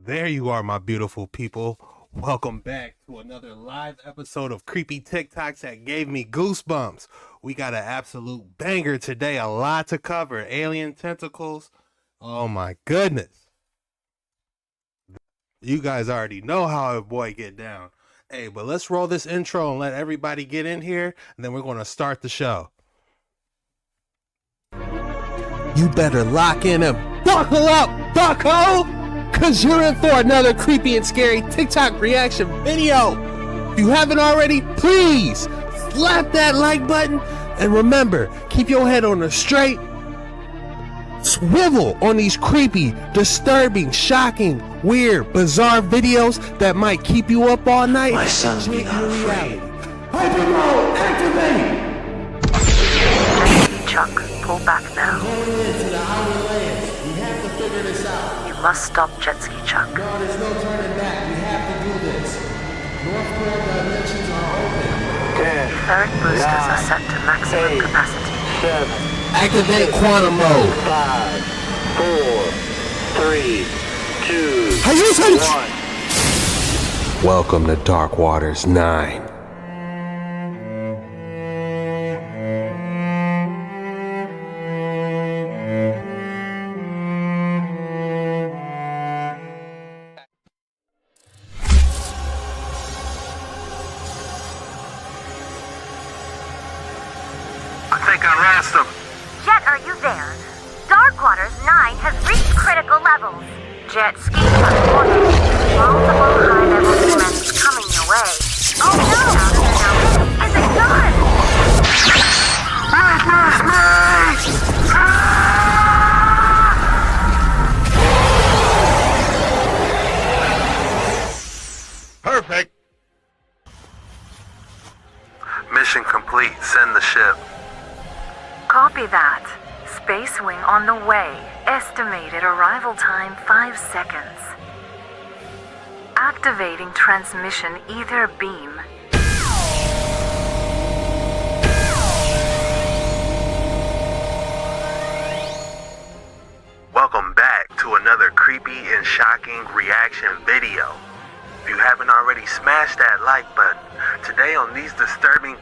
There you are, my beautiful people. Welcome back to another live episode of Creepy TikToks that gave me goosebumps. We got an absolute banger today, a lot to cover. Alien tentacles. Oh my goodness. You guys already know how a boy get down. Hey, but let's roll this intro and let everybody get in here, and then we're going to start the show. You better lock in and buckle up, bucko! Cause you're in for another creepy and scary TikTok reaction video. If you haven't already, please slap that like button. And remember, keep your head on a straight swivel on these creepy, disturbing, shocking, weird, bizarre videos that might keep you up all night. My son's been afraid. Hyper mode, activate! Jetskichuck, pull back now. Into the outer layers. We have to figure this out. You must stop Jetskichuck. No, there's no turning back. We have to do this. North Pole dimensions are open. 3rd boosters are set to maximum capacity. 7, Activate quantum mode. 5, 4, 3, 2, Hey, 1. Welcome to Dark Waters 9. I think I lost him. Jet, are you there? Darkwaters 9 has reached critical levels. Jetskichuck, warning. Multiple high-level demons coming your way. Oh no! Is it done? Perfect. Mission complete. Send the ship. Copy that. Space Wing on the way. Estimated arrival time 5 seconds. Activating transmission ether beam. Welcome back to another creepy and shocking reaction video. If you haven't already, smash that like button. Today on these disturbing...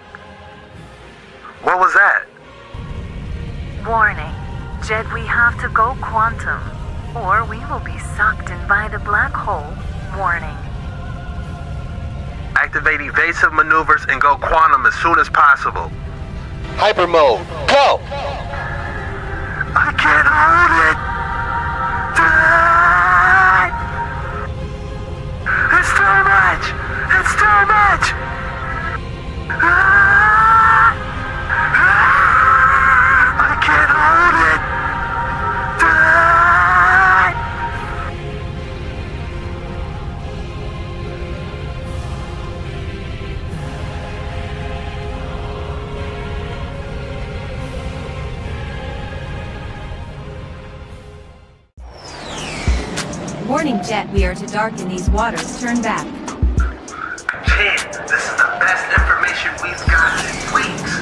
What was that? Warning. Jet, we have to go quantum, or we will be sucked in by the black hole. Warning. Activate evasive maneuvers and go quantum as soon as possible. Hyper mode, go! I can't hold it! It's too much! It's too much! I can't hold it! Warning, Jet, we are to darken these waters. Turn back. Chan, this is the best information we've gotten in weeks.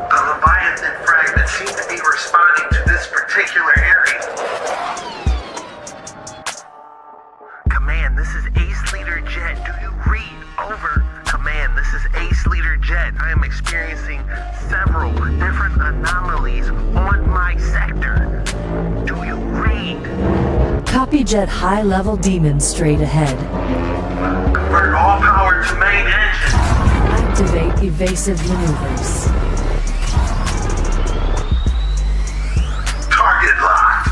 The Leviathan fragments seem to be responding to this particular area. Command, this is Ace Leader Jet. Do you read? Over. Command, this is Ace Leader Jet. I am experiencing several different anomalies on my sector. Do you read? Copy, Jet. High-level demons straight ahead. Convert all power to main engine. Activate evasive maneuvers. Target locked.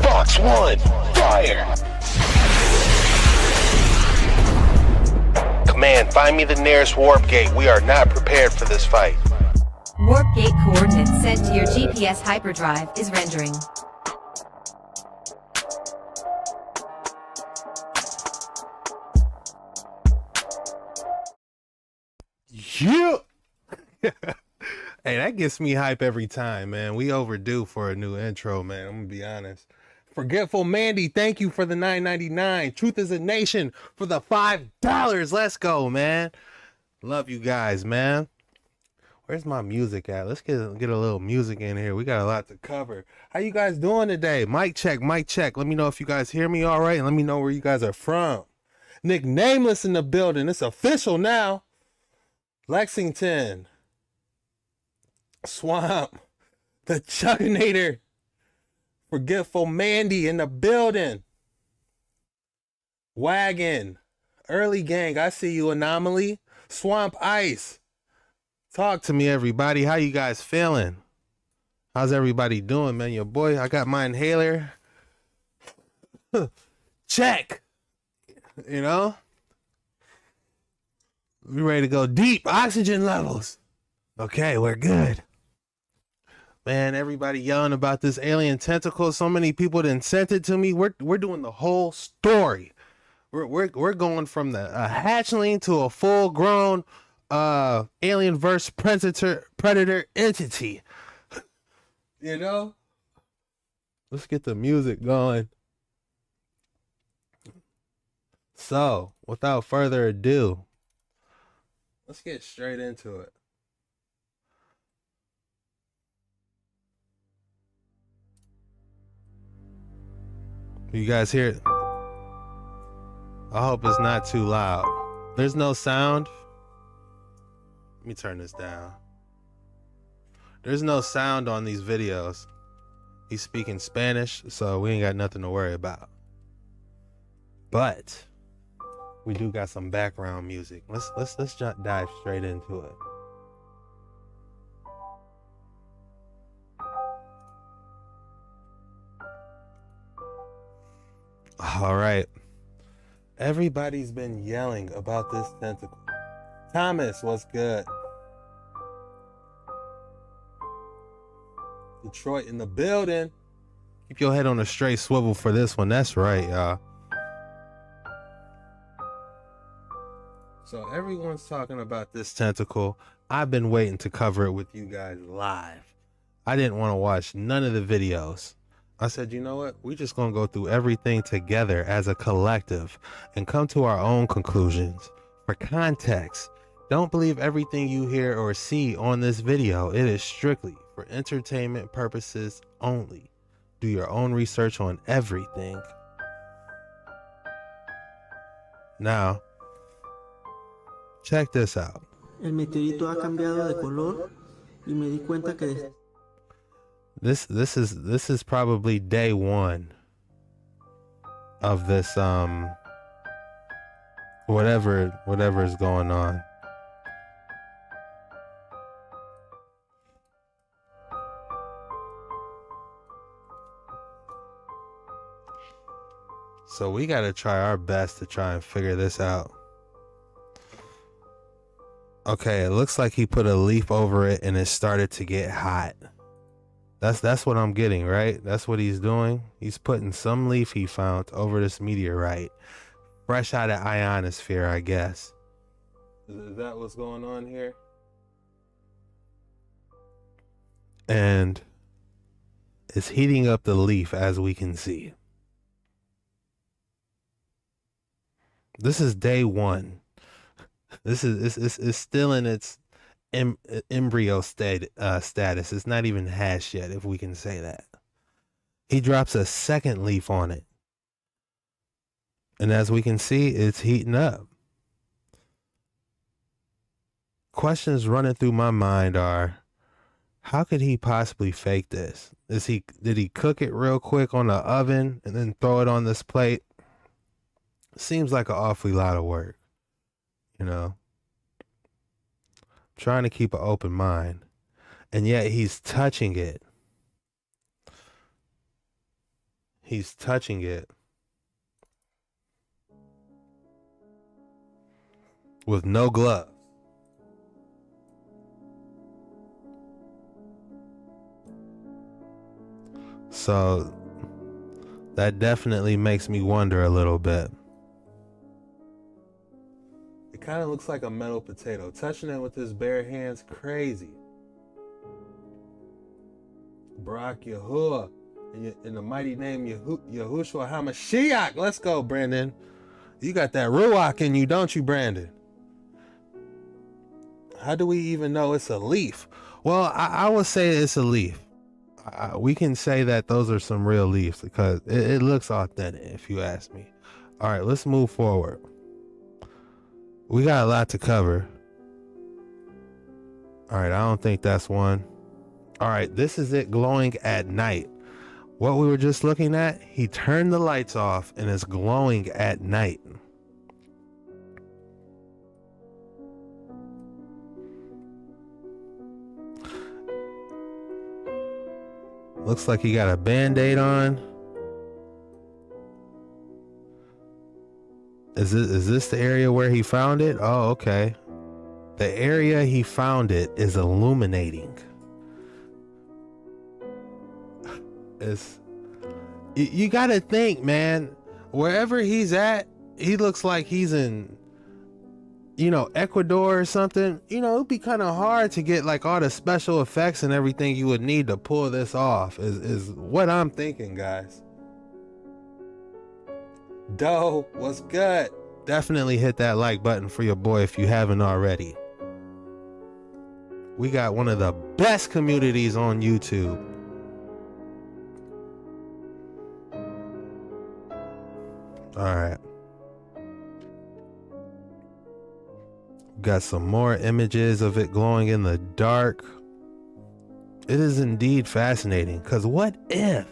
Fox 1, fire! Command, find me the nearest warp gate. We are not prepared for this fight. Warp gate coordinates sent to your GPS hyperdrive is rendering. You. Hey, that gets me hype every time, man. We overdue for a new intro, man. I'm gonna be honest. Forgetful Mandy, thank you for the $9.99. Truth is a Nation for the $5. Let's go, man. Love you guys, man. Where's my music at? Let's get a little music in here. We got a lot to cover. How you guys doing today? Mic check, mic check. Let me know if you guys hear me all right, and let me know where you guys are from. Nick Nameless in the building. It's official now. Lexington. Swamp. The Chuckinator. Forgetful Mandy in the building. Wagon. Early gang. I see you, Anomaly. Swamp Ice. Talk to me, everybody. How you guys feeling? How's everybody doing, man? Your boy, I got my inhaler. Check. You know? We ready to go deep. Oxygen levels. Okay, we're good. Man, everybody yelling about this alien tentacle. So many people done sent it to me. We're doing the whole story. We're going from the hatchling to a full grown alien verse predator entity. You know? Let's get the music going. So, without further ado, let's get straight into it. You guys hear it? I hope it's not too loud. There's no sound. Let me turn this down. There's no sound on these videos. He's speaking Spanish, so we ain't got nothing to worry about. But we do got some background music. Let's dive straight into it. All right. Everybody's been yelling about this tentacle. Thomas, what's good? Detroit in the building. Keep your head on a straight swivel for this one. That's right, y'all. So everyone's talking about this tentacle. I've been waiting to cover it with you guys live. I didn't want to watch none of the videos. I said, you know what? We're just going to go through everything together as a collective and come to our own conclusions. For context, don't believe everything you hear or see on this video. It is strictly for entertainment purposes only. Do your own research on everything. Now, check this out. El meteorito ha cambiado de color y me di cuenta que This is probably day one of this whatever is going on. So we got to try our best to try and figure this out. Okay, it looks like he put a leaf over it and it started to get hot. That's what I'm getting, right? That's what he's doing. He's putting some leaf he found over this meteorite. Fresh out of ionosphere, I guess. Is that what's going on here? And it's heating up the leaf, as we can see. This is day one. This is still in its embryo status. It's not even hashed yet, if we can say that. He drops a second leaf on it, and as we can see, it's heating up. Questions running through my mind are, how could he possibly fake this? Did he cook it real quick on the oven and then throw it on this plate? Seems like an awfully lot of work, you know. Trying to keep an open mind, and yet he's touching it. He's touching it with no gloves. So that definitely makes me wonder a little bit. It kind of looks like a metal potato. Touching it with his bare hands, crazy. Barak Yahuwah, in the mighty name Yahushua HaMashiach. Let's go, Brandon. You got that Ruach in you, don't you, Brandon? How do we even know it's a leaf? Well, I would say it's a leaf. We can say that those are some real leaves because it looks authentic, if you ask me. All right, let's move forward. We got a lot to cover. All right, I don't think that's one. All right, this is it glowing at night. What we were just looking at, he turned the lights off and it's glowing at night. Looks like he got a band-aid on. Is this the area where he found it? Oh, okay. The area he found it is illuminating. You gotta think, man. Wherever he's at, he looks like he's in, Ecuador or something. It'd be kind of hard to get like all the special effects and everything you would need to pull this off. Is what I'm thinking, guys. Doe, what's good? Definitely hit that like button for your boy if you haven't already. We got one of the best communities on YouTube. All right. Got some more images of it glowing in the dark. It is indeed fascinating, because what if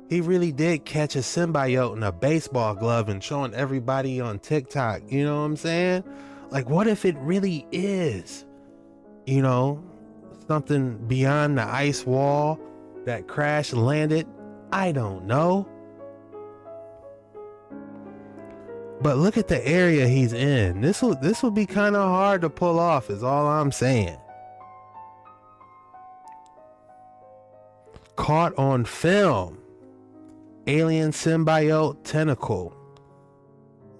he really did catch a symbiote in a baseball glove and showing everybody on TikTok? You know what I'm saying? Like, what if it really is, something beyond the ice wall that crash landed? I don't know. But look at the area he's in. This will be kind of hard to pull off, is all I'm saying. Caught on film. Alien symbiote tentacle.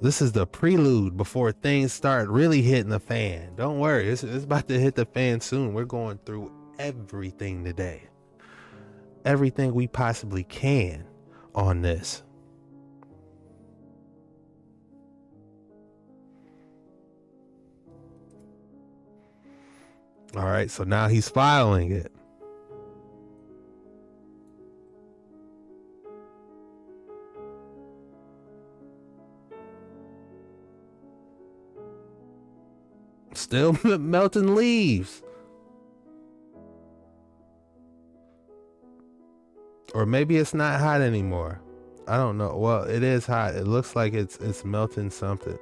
This is the prelude before things start really hitting the fan. Don't worry, it's about to hit the fan soon. We're going through everything today. Everything we possibly can on this. All right, so now he's filing it. Still melting leaves. Or maybe it's not hot anymore. I don't know. Well, it is hot. It looks like it's melting something.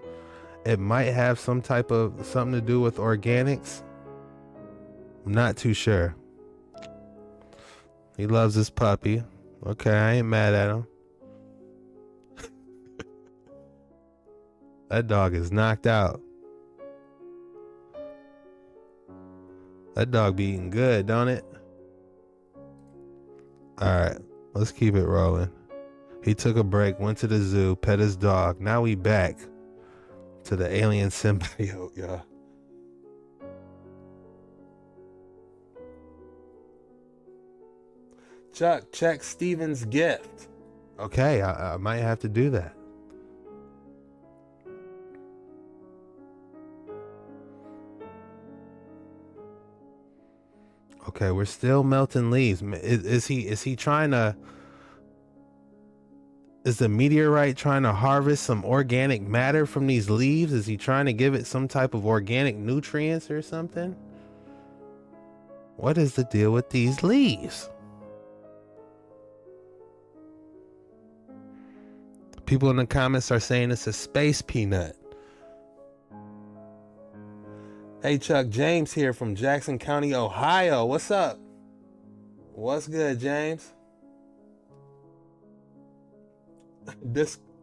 It might have some type of something to do with organics. I'm not too sure. He loves his puppy. Okay, I ain't mad at him. That dog is knocked out. That dog be eating good, don't it? Alright, let's keep it rolling. He took a break, went to the zoo, pet his dog. Now we back to the alien symbiote, y'all. Chuck, check Steven's gift. Okay, I might have to do that. Okay, we're still melting leaves. Is he trying to... Is the meteorite trying to harvest some organic matter from these leaves? Is he trying to give it some type of organic nutrients or something? What is the deal with these leaves? People in the comments are saying it's a space peanut. Hey Chuck, James here from Jackson County, Ohio. What's up? What's good, James?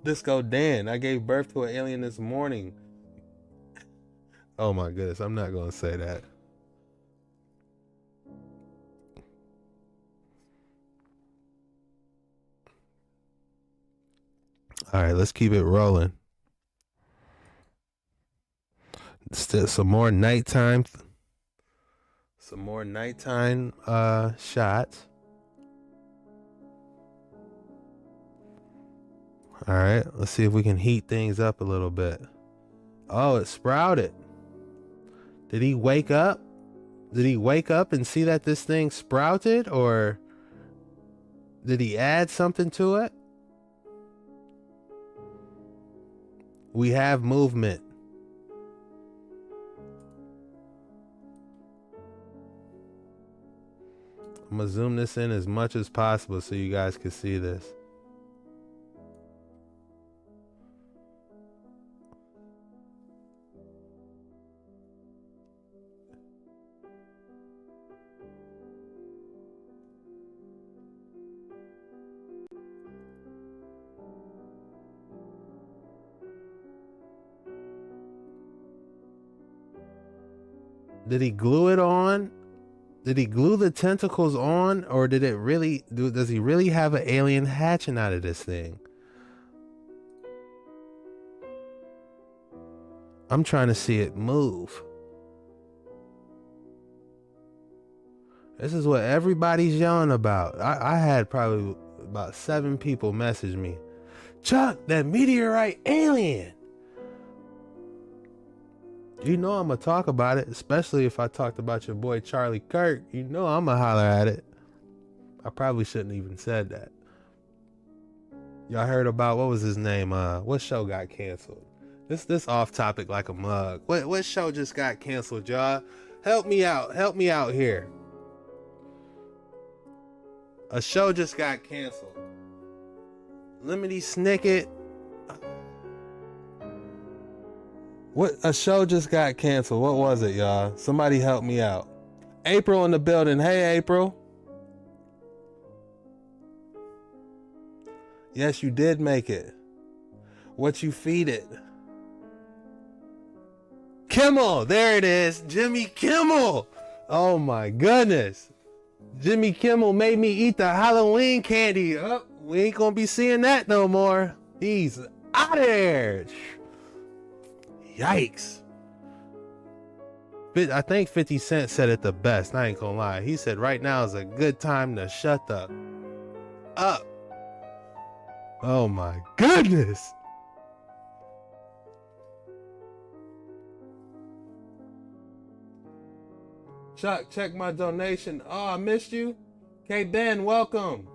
Disco Dan, I gave birth to an alien this morning. Oh my goodness, I'm not gonna say that. All right, let's keep it rolling. Still some more nighttime shots. All right, let's see if we can heat things up a little bit. Oh, it sprouted. Did he wake up? Did he wake up and see that this thing sprouted, or did he add something to it? We have movement. I'm gonna zoom this in as much as possible so you guys can see this. Did he glue it on? Did he glue the tentacles on, or did it really does he really have an alien hatching out of this thing? I'm trying to see it move. This is what everybody's yelling about. I had probably about 7 people message me. Chuck, that meteorite alien. You know I'm gonna talk about it, especially if I talked about your boy Charlie Kirk. You know I'm gonna holler at it. I probably shouldn't even said that. Y'all heard about, what was his name? What show got canceled? This off topic like a mug. What show just got canceled, y'all? Help me out here. A show just got canceled. Lemony Snicket. What, a show just got canceled. What was it, y'all? Somebody help me out. April in the building. Hey, April. Yes, you did make it. What you feed it? Kimmel. There it is. Jimmy Kimmel. Oh my goodness. Jimmy Kimmel made me eat the Halloween candy. Oh, we ain't gonna be seeing that no more. He's out of there. Yikes. I think 50 Cent said it the best. I ain't gonna lie. He said right now is a good time to shut the up. Oh my goodness. Chuck, check my donation. Oh, I missed you. K Ben, welcome.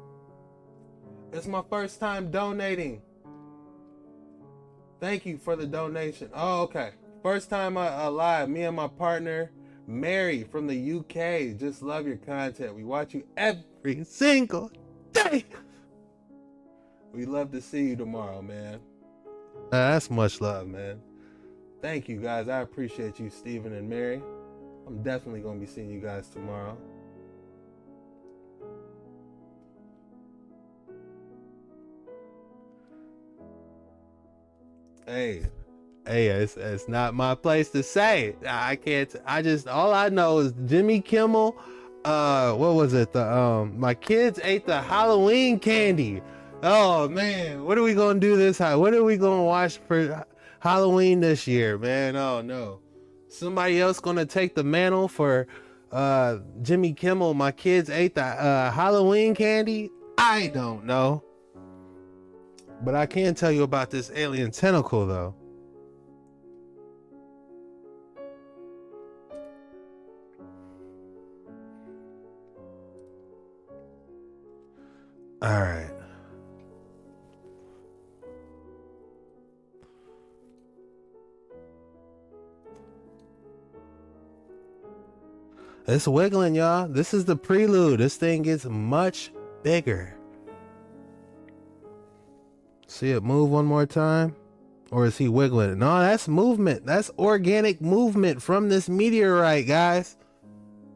It's my first time donating. Thank you for the donation. Oh, okay. First time live. Me and my partner, Mary from the UK. Just love your content. We watch you every single day. We love to see you tomorrow, man. That's much love, man. Thank you, guys. I appreciate you, Stephen and Mary. I'm definitely going to be seeing you guys tomorrow. Hey, it's not my place to say. I can't. All I know is Jimmy Kimmel. What was it? My kids ate the Halloween candy. Oh man, what are we gonna do this? What are we gonna watch for Halloween this year, man? Oh no, somebody else gonna take the mantle for Jimmy Kimmel. My kids ate the Halloween candy. I don't know. But I can tell you about this alien tentacle, though. All right. It's wiggling, y'all. This is the prelude. This thing gets much bigger. See it move one more time? Or is he wiggling it? No, that's movement. That's organic movement from this meteorite, guys.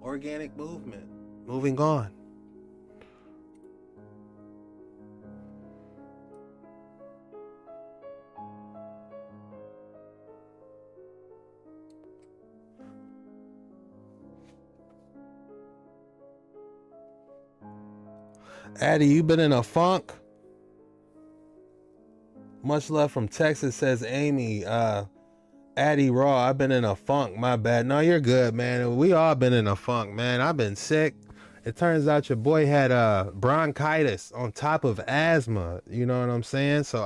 Organic movement. Moving on. Addie, you been in a funk? Much love from Texas, says Amy. Addie Raw, I've been in a funk. My bad. No, you're good, man. We all been in a funk, man. I've been sick. It turns out your boy had bronchitis on top of asthma. You know what I'm saying? So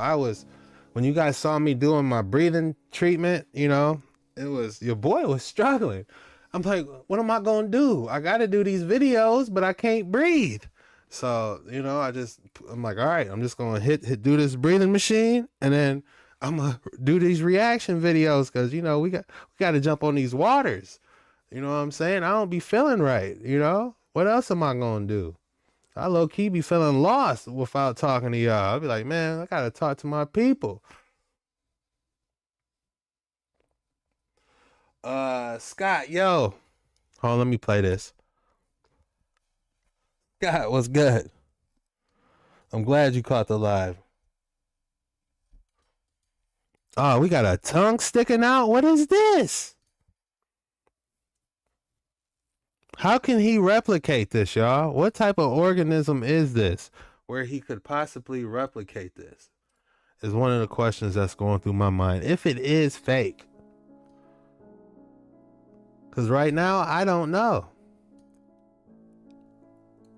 when you guys saw me doing my breathing treatment, you know, your boy was struggling. I'm like, what am I gonna do? I gotta do these videos, but I can't breathe. So, you know, I'm like, all right, I'm just gonna do this breathing machine, and then I'm gonna do these reaction videos, because, you know, we got to jump on these waters. You know what I'm saying? I don't be feeling right, you know? What else am I gonna do? I low-key be feeling lost without talking to y'all. I'll be like, man, I gotta talk to my people. Scott, yo. Hold on, let me play this. Scott, what's good? I'm glad you caught the live. Oh, we got a tongue sticking out? What is this? How can he replicate this, y'all? What type of organism is this where he could possibly replicate this? Is one of the questions that's going through my mind. If it is fake. Because right now, I don't know.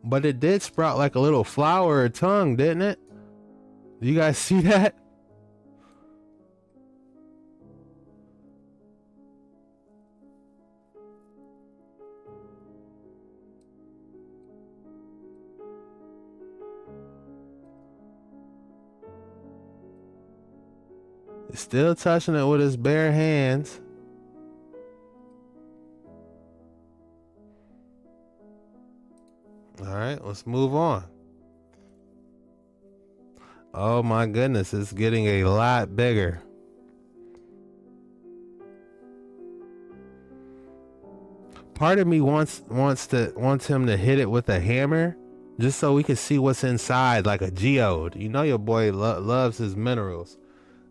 But it did sprout like a little flower or tongue, didn't it? Do you guys see that? Still touching it with his bare hands. All right, let's move on. Oh my goodness, it's getting a lot bigger. Part of me wants him to hit it with a hammer, just so we can see what's inside, like a geode. You know, your boy loves his minerals,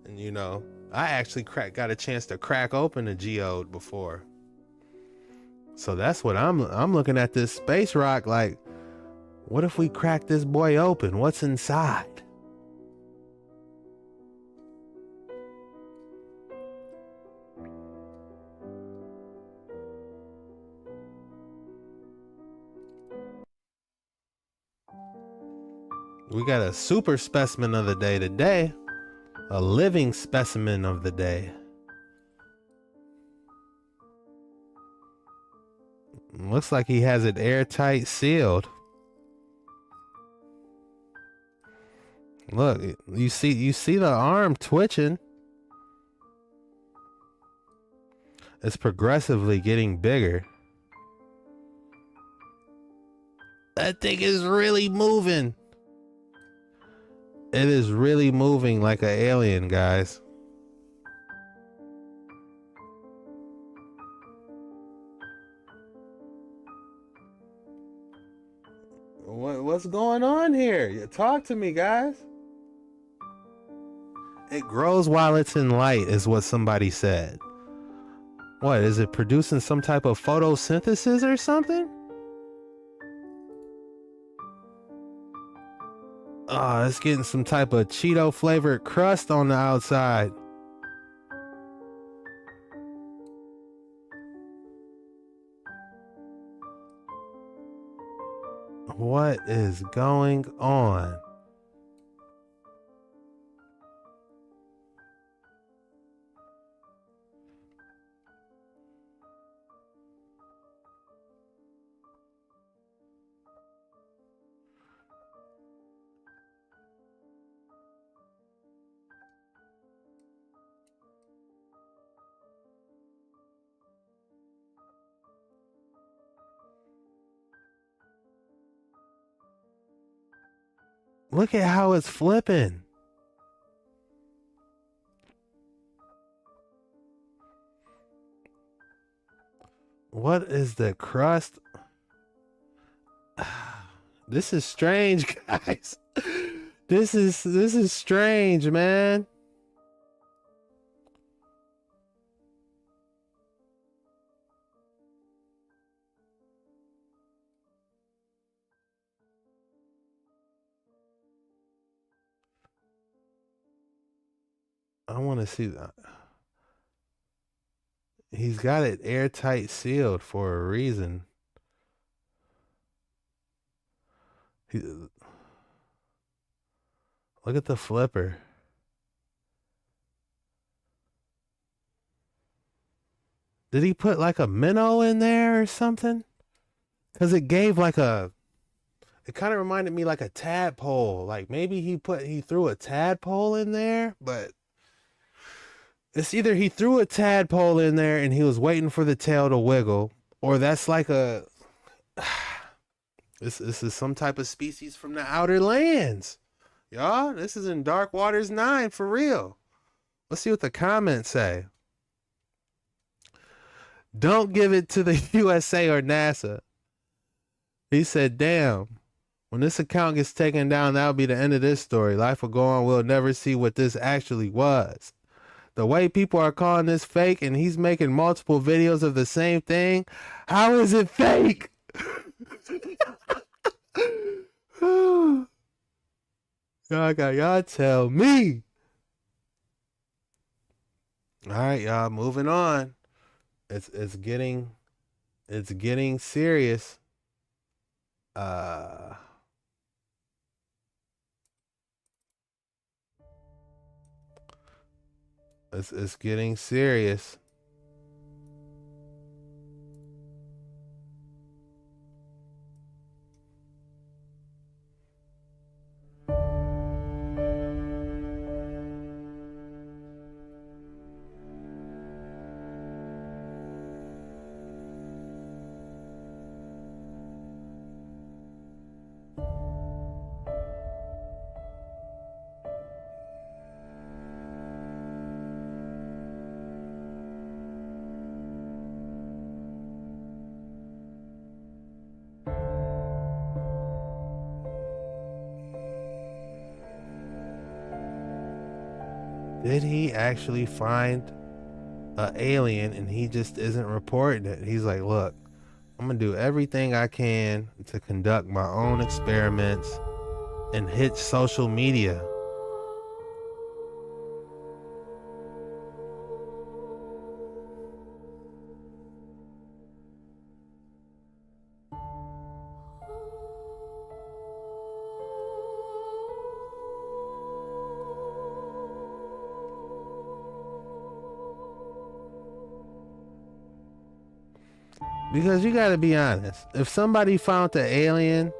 and you know, I actually got a chance to crack open a geode before. So that's what I'm looking at this space rock like. What if we crack this boy open? What's inside? We got a super specimen of the day today. A living specimen of the day. Looks like he has it airtight sealed. Look, you see the arm twitching. It's progressively getting bigger. That thing is really moving. It is really moving like an alien, guys. What's going on here? Talk to me, guys. It grows while it's in light, is what somebody said. What, is it producing some type of photosynthesis or something? Oh, it's getting some type of Cheeto flavored crust on the outside. What is going on? Look at how it's flipping. What is the crust? This is strange, guys. This is strange, man. I want to see that. He's got it airtight sealed for a reason. Look at the flipper. Did he put like a minnow in there or something? Because it gave like a, it kind of reminded me like a tadpole. Like maybe he threw a tadpole in there, but it's either he threw a tadpole in there and he was waiting for the tail to wiggle, or that's like a, this is some type of species from the outer lands. Y'all, this is in Dark Waters 9 for real. Let's see what the comments say. Don't give it to the USA or NASA. He said, damn, when this account gets taken down, that'll be the end of this story. Life will go on. We'll never see what this actually was. The way people are calling this fake and he's making multiple videos of the same thing. How is it fake? Y'all tell me. All right, y'all, moving on. It's getting serious. It's getting serious. Did he actually find an alien and he just isn't reporting it? He's like, look, I'm gonna do everything I can to conduct my own experiments and hit social media. Because you gotta be honest, if somebody found an alien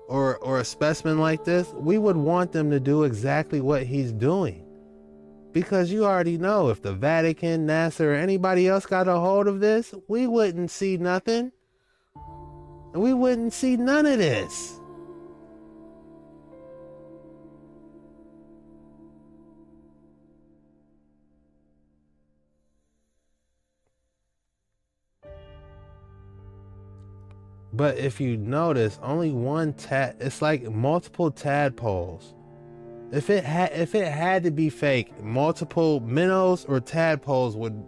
or a specimen like this, we would want them to do exactly what he's doing. Because you already know if the Vatican, NASA, or anybody else got a hold of this, we wouldn't see nothing. And we wouldn't see none of this. But if you notice, only one it's like multiple tadpoles. If it had to be fake, multiple minnows or tadpoles would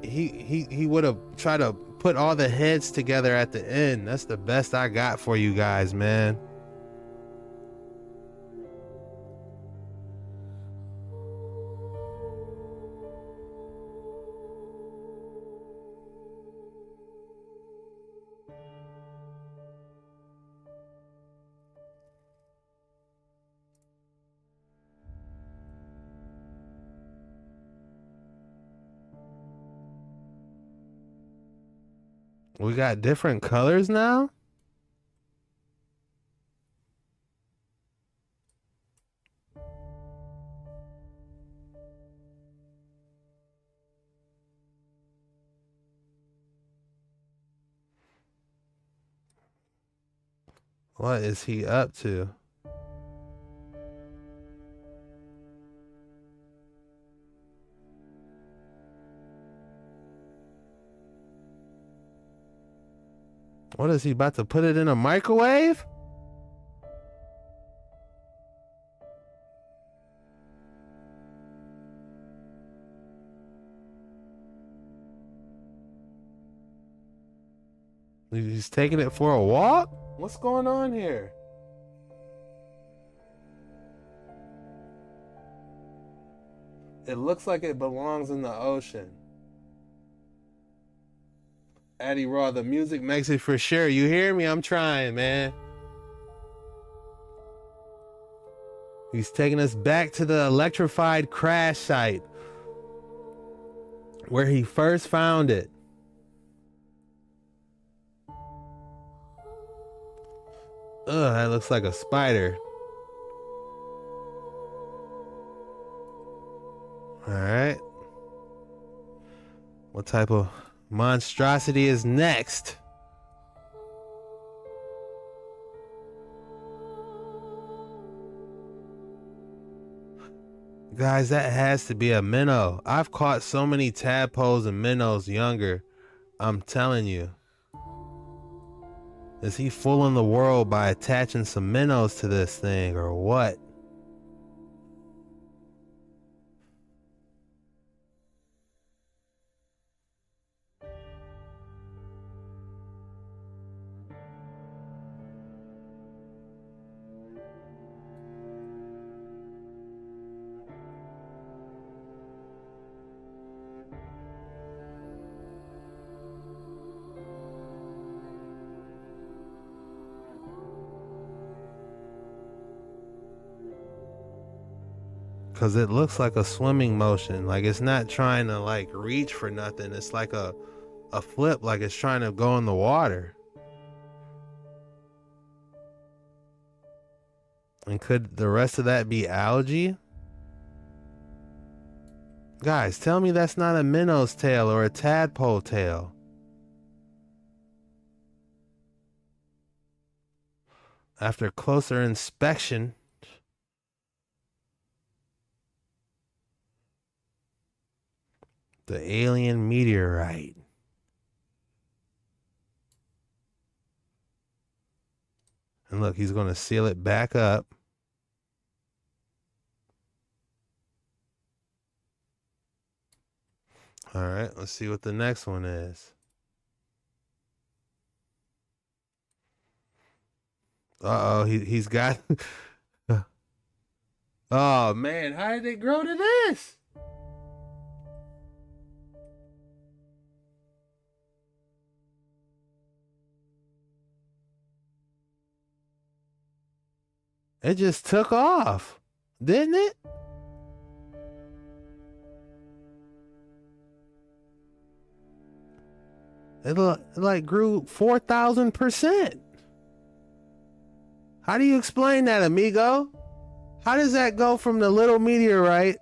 he would have tried to put all the heads together at the end. That's the best I got for you guys, man. We got different colors now? What is he up to? What is he about to put it in a microwave? He's taking it for a walk? What's going on here? It looks like it belongs in the ocean. Addy Raw, the music makes it for sure. You hear me? I'm trying, man. He's taking us back to the electrified crash site. where he first found it. Ugh, that looks like a spider. Alright. What type of monstrosity is next? Guys, that has to be a minnow. I've caught so many tadpoles and minnows younger. I'm telling you. Is he fooling the world by attaching some minnows to this thing or what? Cause it looks like a swimming motion. Like it's not trying to like reach for nothing. It's like a flip, like it's trying to go in the water. And could the rest of that be algae? Guys, tell me that's not a minnow's tail or a tadpole tail. After closer inspection, the alien meteorite. And look, he's going to seal it back up. All right, let's see what the next one is. Uh-oh, he's got... Oh, man, how did it grow to this? It just took off, didn't it? It like grew 4,000%. How do you explain that, amigo? How does that go from the little meteorite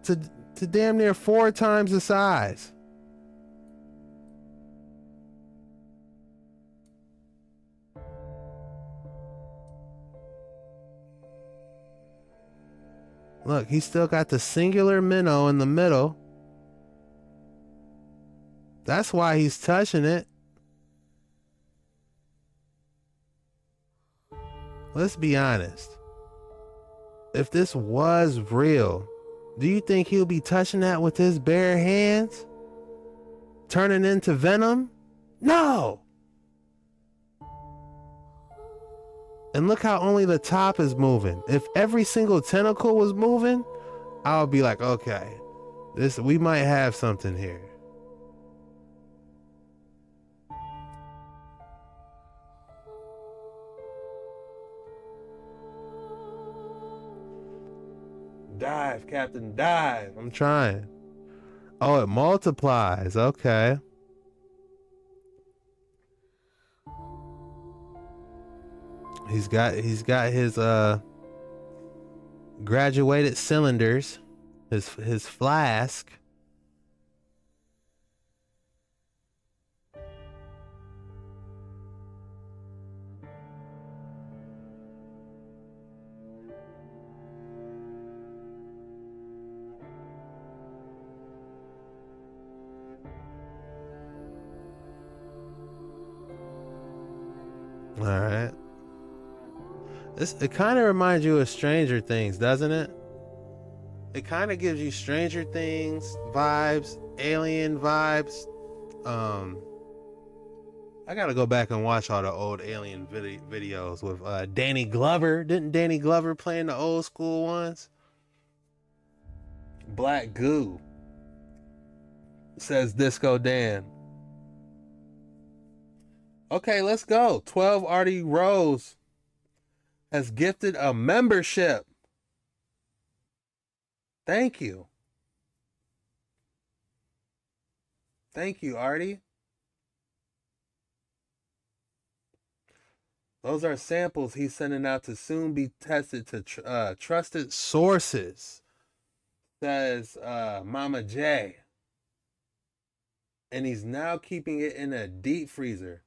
to damn near 4 times the size? Look, he's still got the singular minnow in the middle. That's why he's touching it. Let's be honest. If this was real, do you think he'll be touching that with his bare hands? Turning into Venom? No! And look how only the top is moving. If every single tentacle was moving, I'll be like, okay, we might have something here. Dive, Captain, dive. I'm trying. Oh, it multiplies. Okay. He's got his graduated cylinders, his flask. All right. It kind of reminds you of Stranger Things, doesn't it? It kind of gives you Stranger Things vibes, Alien vibes. I gotta go back and watch all the old Alien videos with Danny Glover. Didn't Danny Glover play in the old school ones? Black Goo, says Disco Dan. Okay, let's go. 12 Artie Rose has gifted a membership. Thank you. Thank you, Artie. Those are samples he's sending out to soon be tested to trusted sources, says Mama J. And he's now keeping it in a deep freezer.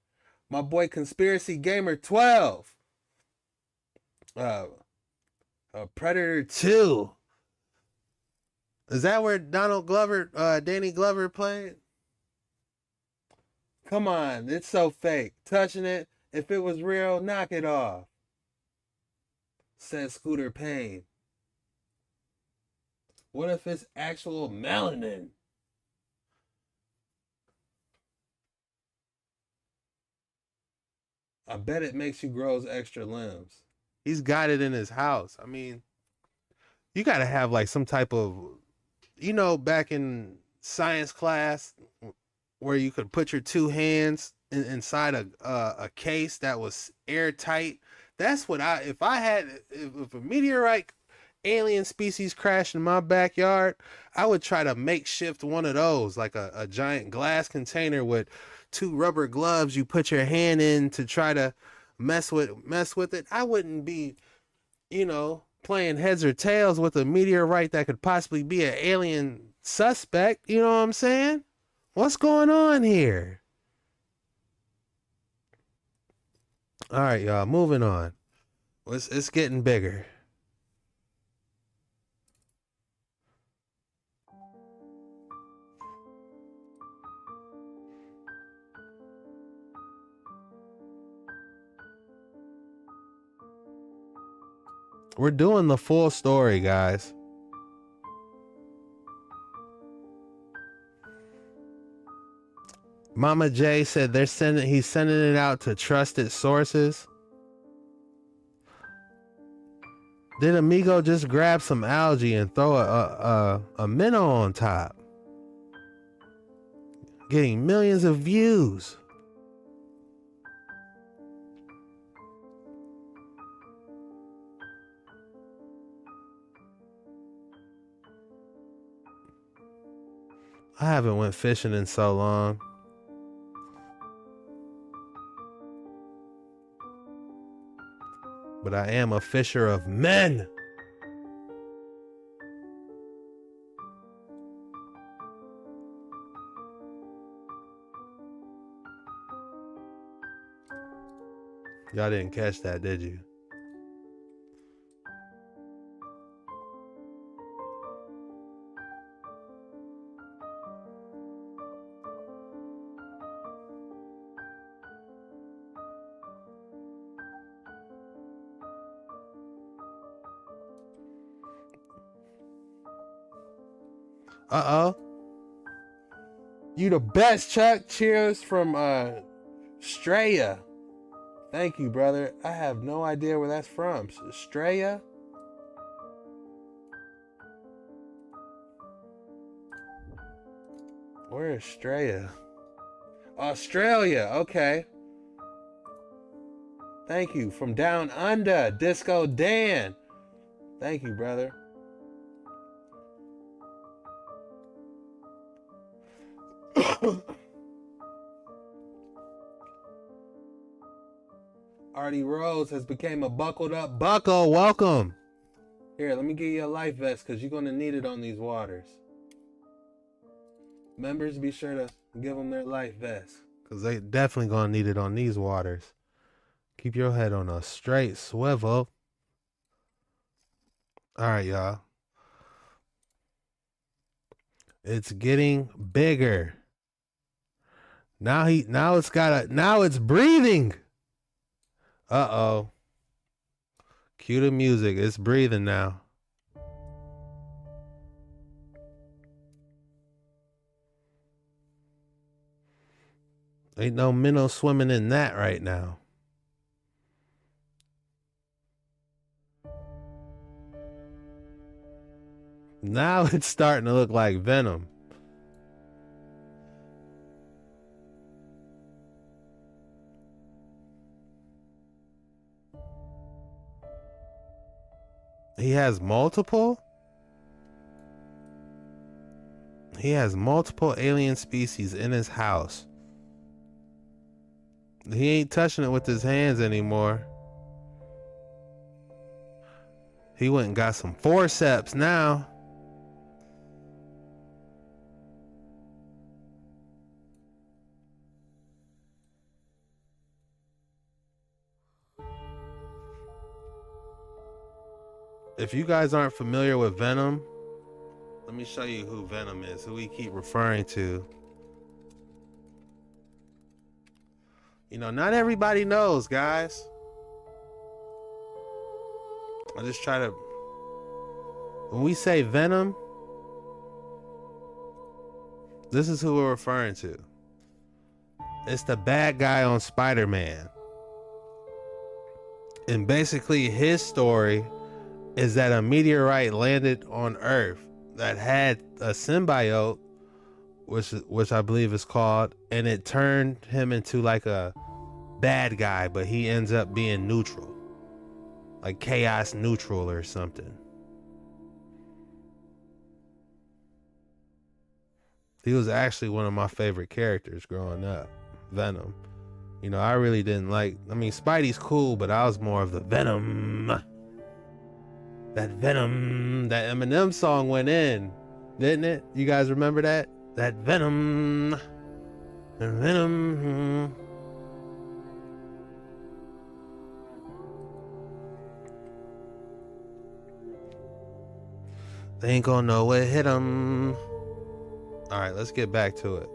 My boy Conspiracy Gamer 12. Predator 2. Is that where Danny Glover played? Come on, it's so fake. Touching it. If it was real, knock it off. Says Scooter Payne. What if it's actual melanin? I bet it makes you grow extra limbs. He's got it in his house. I mean, you got to have like some type of, back in science class where you could put your two hands inside a case that was airtight. That's what if a meteorite alien species crashed in my backyard, I would try to makeshift one of those, like a giant glass container with two rubber gloves you put your hand in to try to mess with it. I wouldn't be, playing heads or tails with a meteorite that could possibly be an alien suspect. You know what I'm saying? What's going on here? All right, y'all, moving on. It's getting bigger. We're doing the full story, guys. Mama J said he's sending it out to trusted sources. Did Amigo just grab some algae and throw a minnow on top? Getting millions of views. I haven't went fishing in so long. But I am a fisher of men. Y'all didn't catch that, did you? Uh-oh. You the best, Chuck. Cheers from Straya. Thank you, brother. I have no idea where that's from. Straya? Where is Straya? Australia. Okay. Thank you. From down under. Disco Dan. Thank you, brother. Artie Rose has become a buckled up bucko. Welcome. Here, let me give you a life vest because you're going to need it on these waters. Members, be sure to give them their life vest because they definitely going to need it on these waters. Keep your head on a straight swivel. All right, y'all. It's getting bigger. Now it's breathing. Uh-oh. Cue the music. It's breathing now. Ain't no minnow swimming in that right now. Now it's starting to look like Venom. He has multiple? He has multiple alien species in his house. He ain't touching it with his hands anymore. He went and got some forceps now. If you guys aren't familiar with Venom, let me show you who Venom is, who we keep referring to. You know, not everybody knows, guys. I just try to... When we say Venom, this is who we're referring to. It's the bad guy on Spider-Man. And basically his story is that a meteorite landed on Earth that had a symbiote, which I believe is called, and it turned him into like a bad guy, but he ends up being neutral, like chaos neutral or something. He was actually one of my favorite characters growing up, Venom. You know, I really didn't like, I mean, Spidey's cool, but I was more of the Venom. That Venom, that Eminem song went in, didn't it? You guys remember that? That Venom. Venom. They ain't gonna know what hit them. Alright, let's get back to it.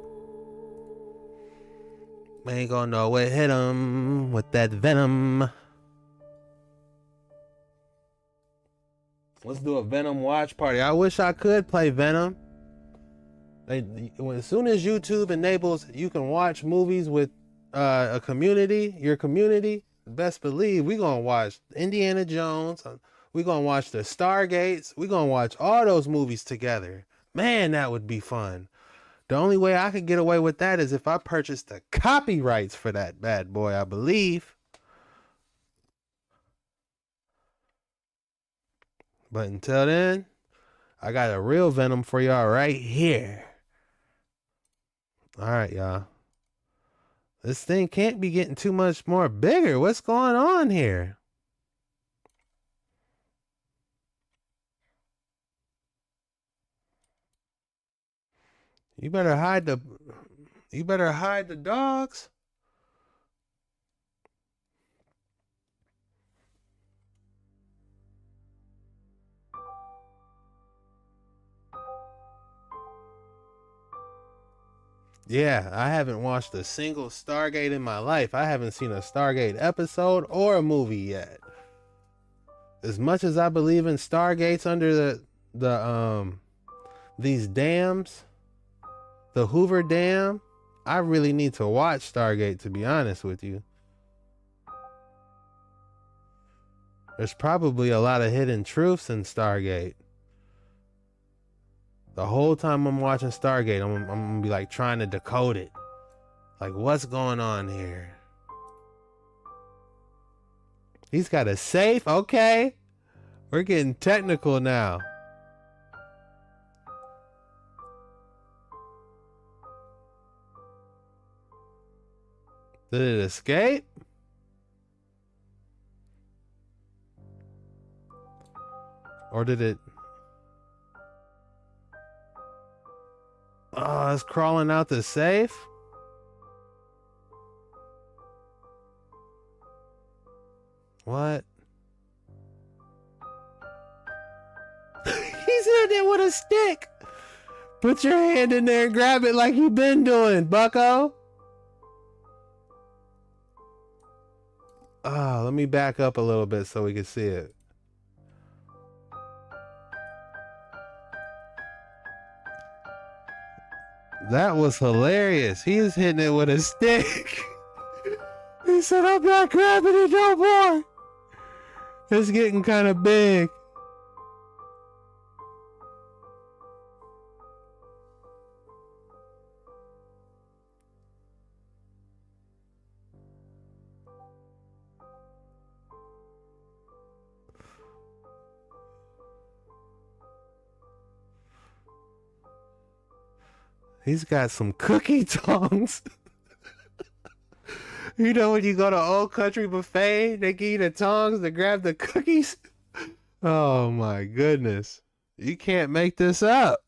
They ain't gonna know what hit them with that Venom. Let's do a Venom watch party. I wish I could play Venom. As soon as YouTube enables, you can watch movies with a community, your community, best believe we gonna watch Indiana Jones. We gonna watch the Stargates. We gonna watch all those movies together. Man, that would be fun. The only way I could get away with that is if I purchased the copyrights for that bad boy, I believe. But until then, I got a real Venom for y'all right here. All right, y'all. This thing can't be getting too much more bigger. What's going on here? You better hide the dogs. Yeah, I haven't watched a single Stargate in my life. I haven't seen a Stargate episode or a movie yet. As much as I believe in Stargates under these dams, the Hoover Dam, I really need to watch Stargate, to be honest with you. There's probably a lot of hidden truths in Stargate. The whole time I'm watching Stargate, I'm gonna be like trying to decode it. Like, what's going on here? He's got a safe? Okay. We're getting technical now. Did it escape? Or did it... Oh, it's crawling out the safe? What? He's in there with a stick. Put your hand in there and grab it like you've been doing, bucko. Oh, let me back up a little bit so we can see it. That was hilarious. He is hitting it with a stick. He said, I'm not grabbing it no more. It's getting kind of big. He's got some cookie tongs. You know when you go to Old Country Buffet, they give you the tongs to grab the cookies? Oh my goodness. You can't make this up.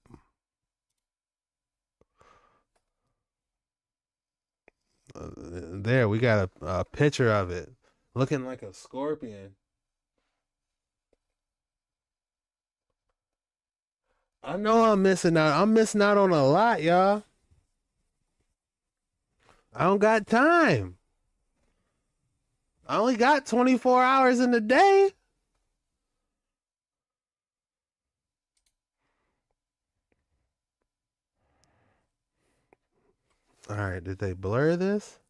There, we got a picture of it. Looking like a scorpion. I know I'm missing out. I'm missing out on a lot, y'all. I don't got time. I only got 24 hours in the day. All right, did they blur this?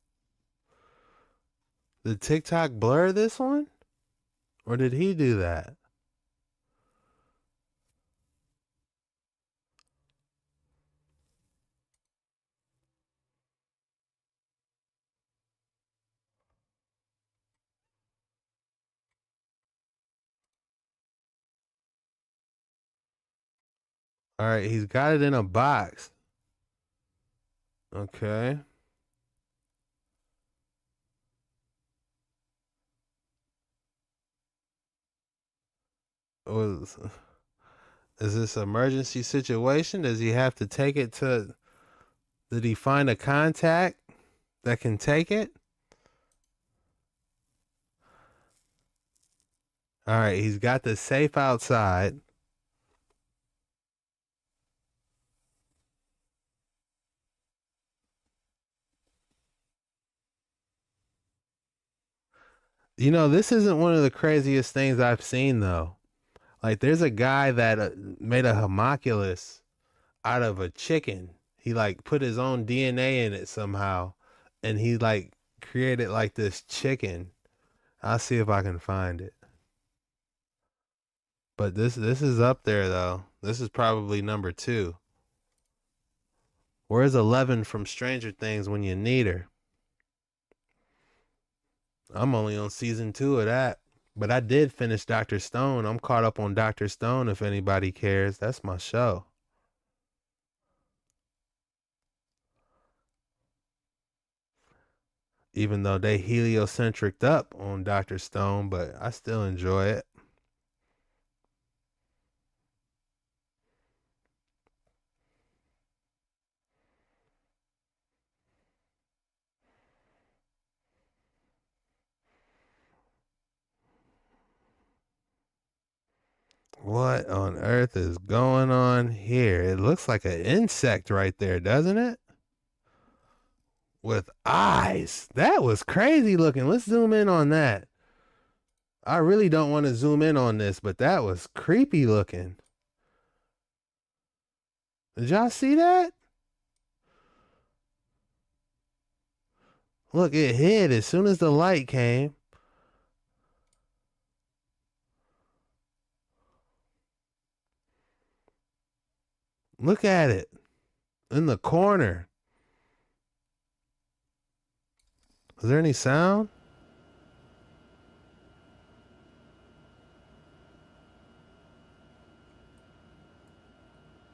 Did TikTok blur this one? Or did he do that? All right, he's got it in a box. Okay. Was is this an emergency situation? Does he have to take it to? Did he find a contact that can take it? All right, he's got the safe outside. You know, this isn't one of the craziest things I've seen though. Like, there's a guy that made a homunculus out of a chicken. He like put his own DNA in it somehow, and he like created like this chicken. I'll see if I can find it. But this is up there though. This is probably number 2. Where's 11 from Stranger Things when you need her? I'm only on season 2 of that. But I did finish Dr. Stone. I'm caught up on Dr. Stone if anybody cares. That's my show. Even though they heliocentric up on Dr. Stone, but I still enjoy it. What on earth is going on here? It looks like an insect right there, doesn't it? With eyes. That was crazy looking. Let's zoom in on that. I really don't want to zoom in on this, but that was creepy looking. Did y'all see that? Look, it hid as soon as the light came. Look at it. In the corner. Is there any sound?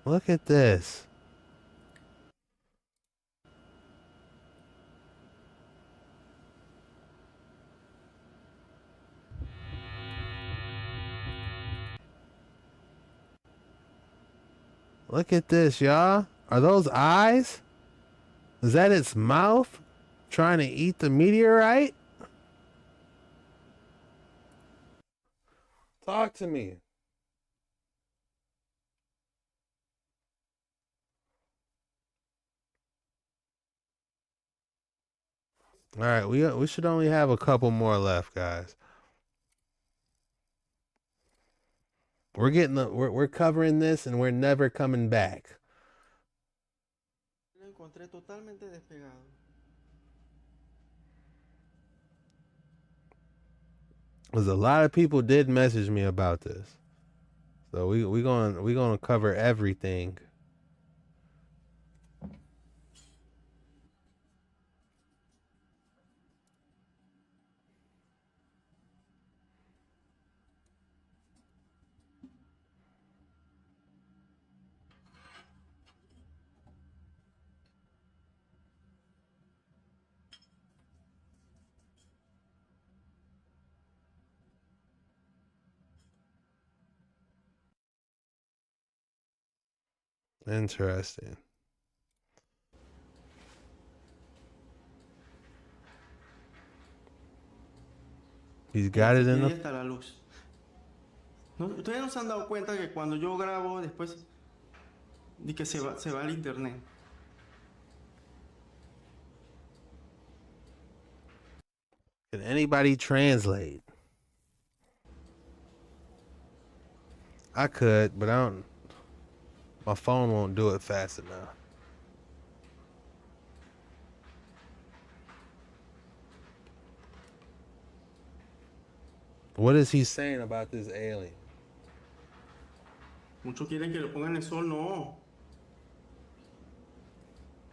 Look at this. Look at this, y'all. Are those eyes? Is that its mouth trying to eat the meteorite? Talk to me. All right, we should only have a couple more left, guys. We're covering this and we're never coming back. Lo encontré totalmente despegado. Because a lot of people did message me about this. So we gonna cover everything. Interesting. He's got it in Ahí the... está la luz. No, ustedes no se han dado cuenta que cuando yo grabo después de que se va el internet. Can anybody translate? I could, but I don't. My phone won't do it fast enough. What is he saying about this alien? Muchos quieren que lo pongan en el sol, no.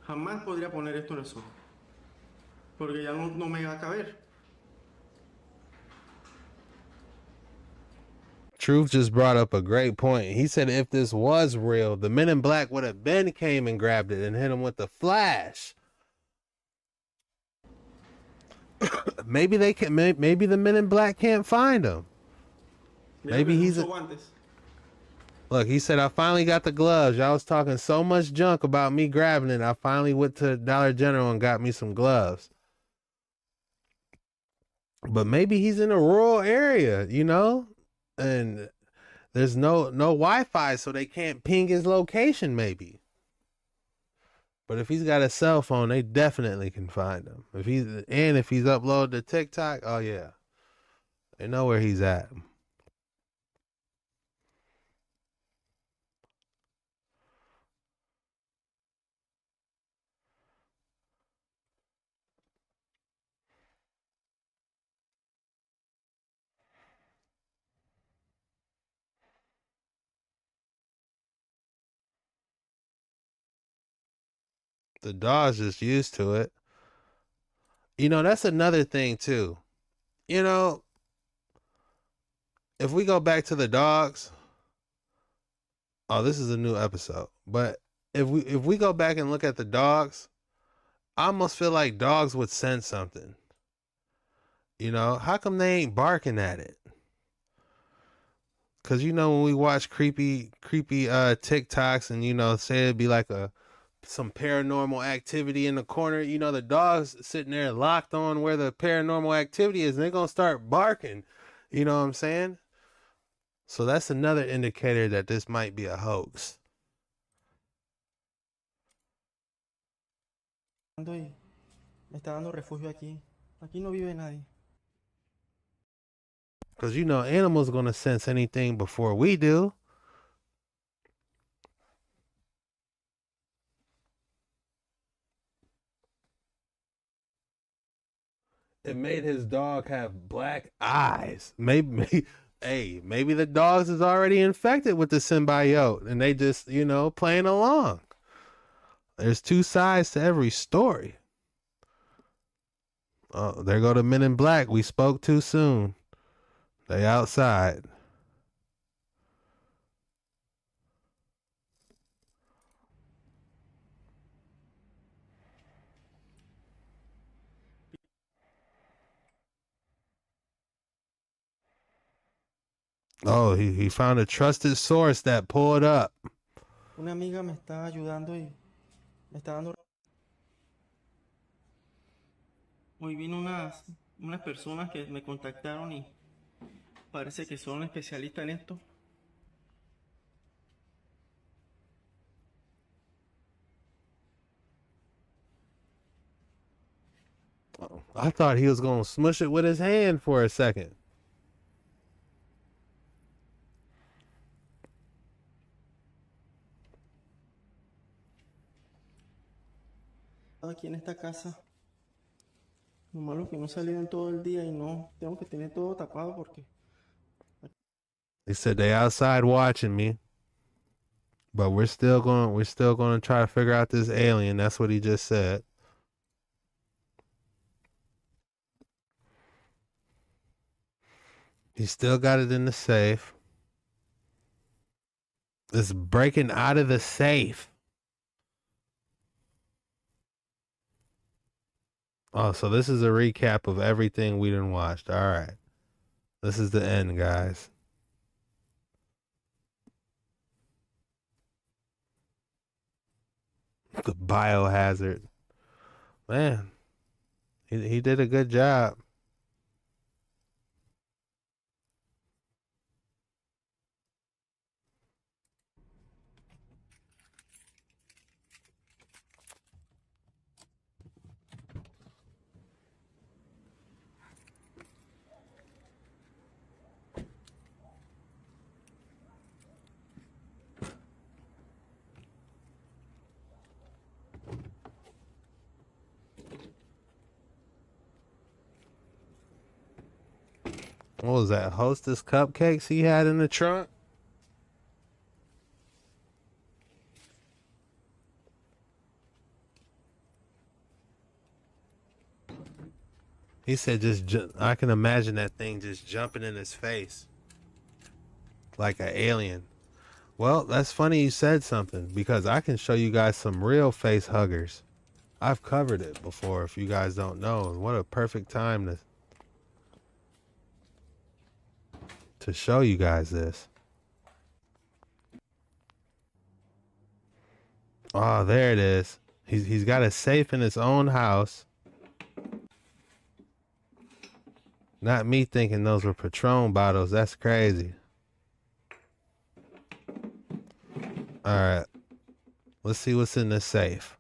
Jamás podría poner esto en el sol. Porque ya no me va a caber. Truth just brought up a great point. He said if this was real, the Men in Black would have been came and grabbed it and hit him with the flash. Maybe they can. Maybe the Men in Black can't find him. Maybe he's a... Look, he said, I finally got the gloves. Y'all was talking so much junk about me grabbing it. I finally went to Dollar General and got me some gloves. But maybe he's in a rural area, you know? And there's no Wi-Fi, so they can't ping his location, maybe. But if he's got a cell phone, they definitely can find him. If he's uploaded to TikTok, oh yeah. They know where he's at. The dog's just used to it. You know, that's another thing too. You know, if we go back to the dogs, oh, this is a new episode. But if we go back and look at the dogs, I almost feel like dogs would sense something. You know, how come they ain't barking at it? Cause you know when we watch creepy TikToks and you know say it'd be like some paranormal activity in the corner, you know the dog's sitting there locked on where the paranormal activity is and they're gonna start barking. You know what I'm saying? So that's another indicator that this might be a hoax. Me está dando refugio aquí. Aquí no vive nadie. Because you know animals gonna sense anything before we do. It made his dog have black eyes. Maybe the dogs is already infected with the symbiote and they just, you know, playing along. There's two sides to every story. Oh, there go the Men in Black. We spoke too soon. They outside. Oh, he found a trusted source that pulled up. Una amiga me está ayudando y me está dando. Hoy vino unas personas que me contactaron y parece que son especialistas en esto. Oh, I thought he was going to smush it with his hand for a second. Aquí en esta casa. Lo malo es que no salieron todo el día y no tengo que tener todo tapado porque. They said they outside watching me, but we're still going to try to figure out this alien. That's what he just said. He still got it in the safe. It's breaking out of the safe. Oh, so this is a recap of everything we done watched. All right. This is the end, guys. The Biohazard. Man, he did a good job. What was that? Hostess cupcakes he had in the trunk? He said I can imagine that thing just jumping in his face. Like an alien. Well, that's funny you said something, because I can show you guys some real face huggers. I've covered it before if you guys don't know. And what a perfect time to show you guys this. Oh, there it is. He's got a safe in his own house. Not me thinking those were Patron bottles. That's crazy. Alright. Let's see what's in this safe.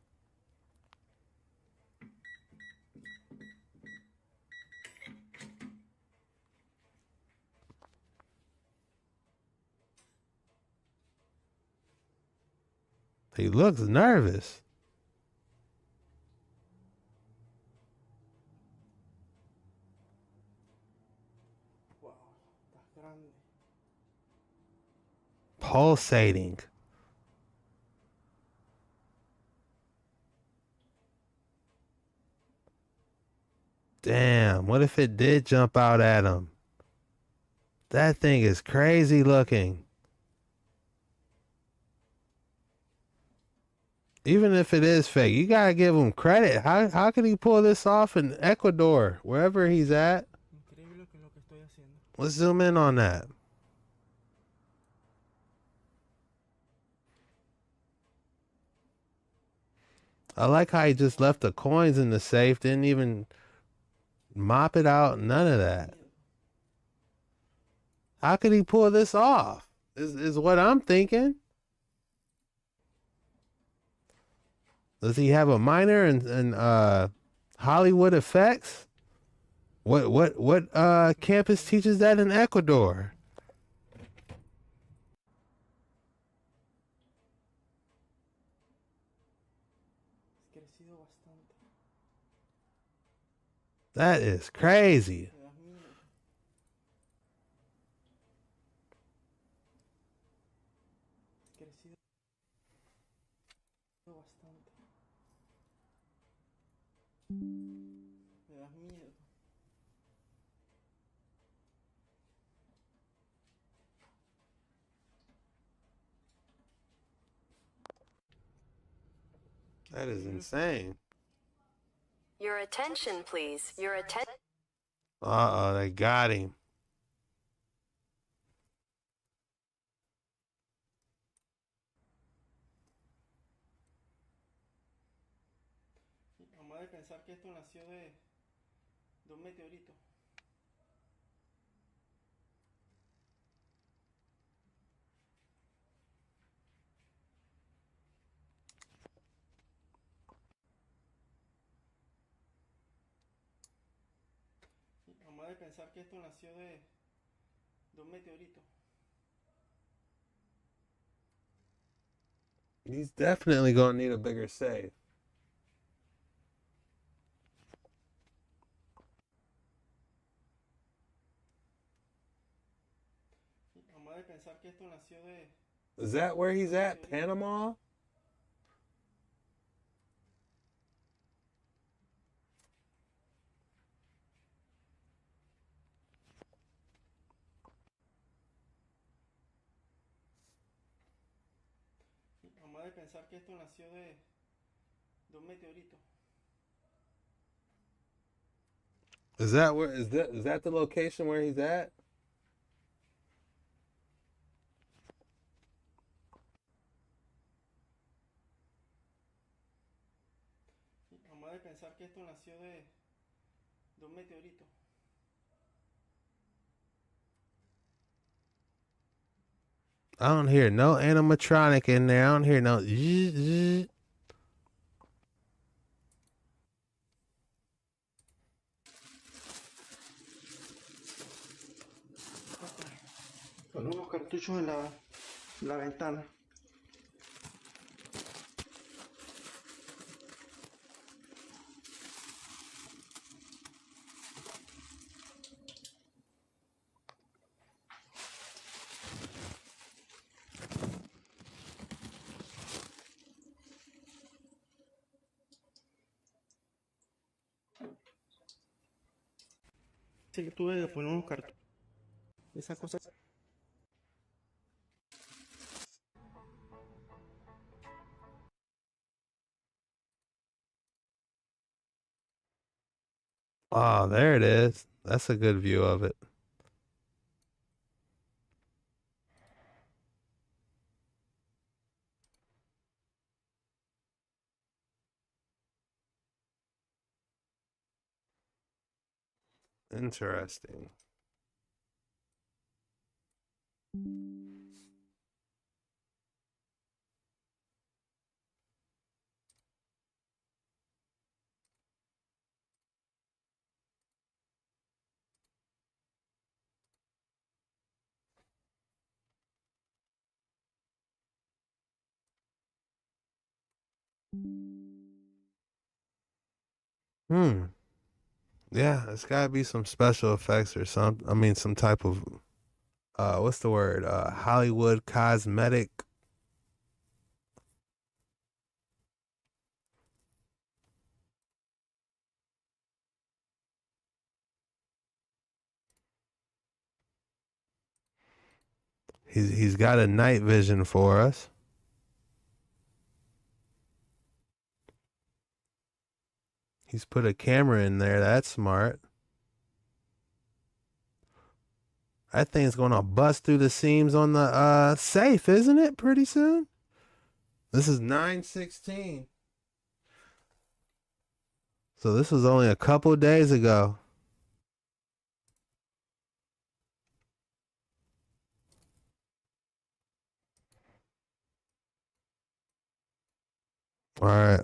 He looks nervous. Wow, está grande. Pulsating. Damn, what if it did jump out at him? That thing is crazy looking. Even if it is fake, you gotta give him credit. How can he pull this off in Ecuador, wherever he's at? Increíble que lo que estoy haciendo. Let's zoom in on that. I like how he just left the coins in the safe, didn't even mop it out, none of that. How could he pull this off? Is what I'm thinking. Does he have a minor in Hollywood effects? What campus teaches that in Ecuador? Crecido bastante. That is crazy. Me das miedo. Crecido bastante. Me das miedo. That is insane. Your attention, please. Your attention. Uh-oh, they got him. Vamos a pensar que esto nació de un meteorito. Vamos a pensar que esto nació de un meteorito. He's definitely gonna need a bigger save. Vamos a pensar que esto nació de Is that where he's at? Panama? Vamos a pensar que esto nació de un meteorito. Is that the location where he's at? pensar que esto nació de un meteorito. I don't hear no animatronic in there. I don't hear no. Con unos cartuchos en la ventana. Sí, yo tuve que poner unos cartuchos. Esa cosa. Oh, there it is. That's a good view of it. Interesting. Hmm. Yeah, it's gotta be some special effects or some. I mean, some type of what's the word? Hollywood cosmetic. He's got a night vision for us. He's put a camera in there. That's smart. That thing's gonna bust through the seams on the safe, isn't it? Pretty soon. This is 9/16. So this was only a couple days ago. All right.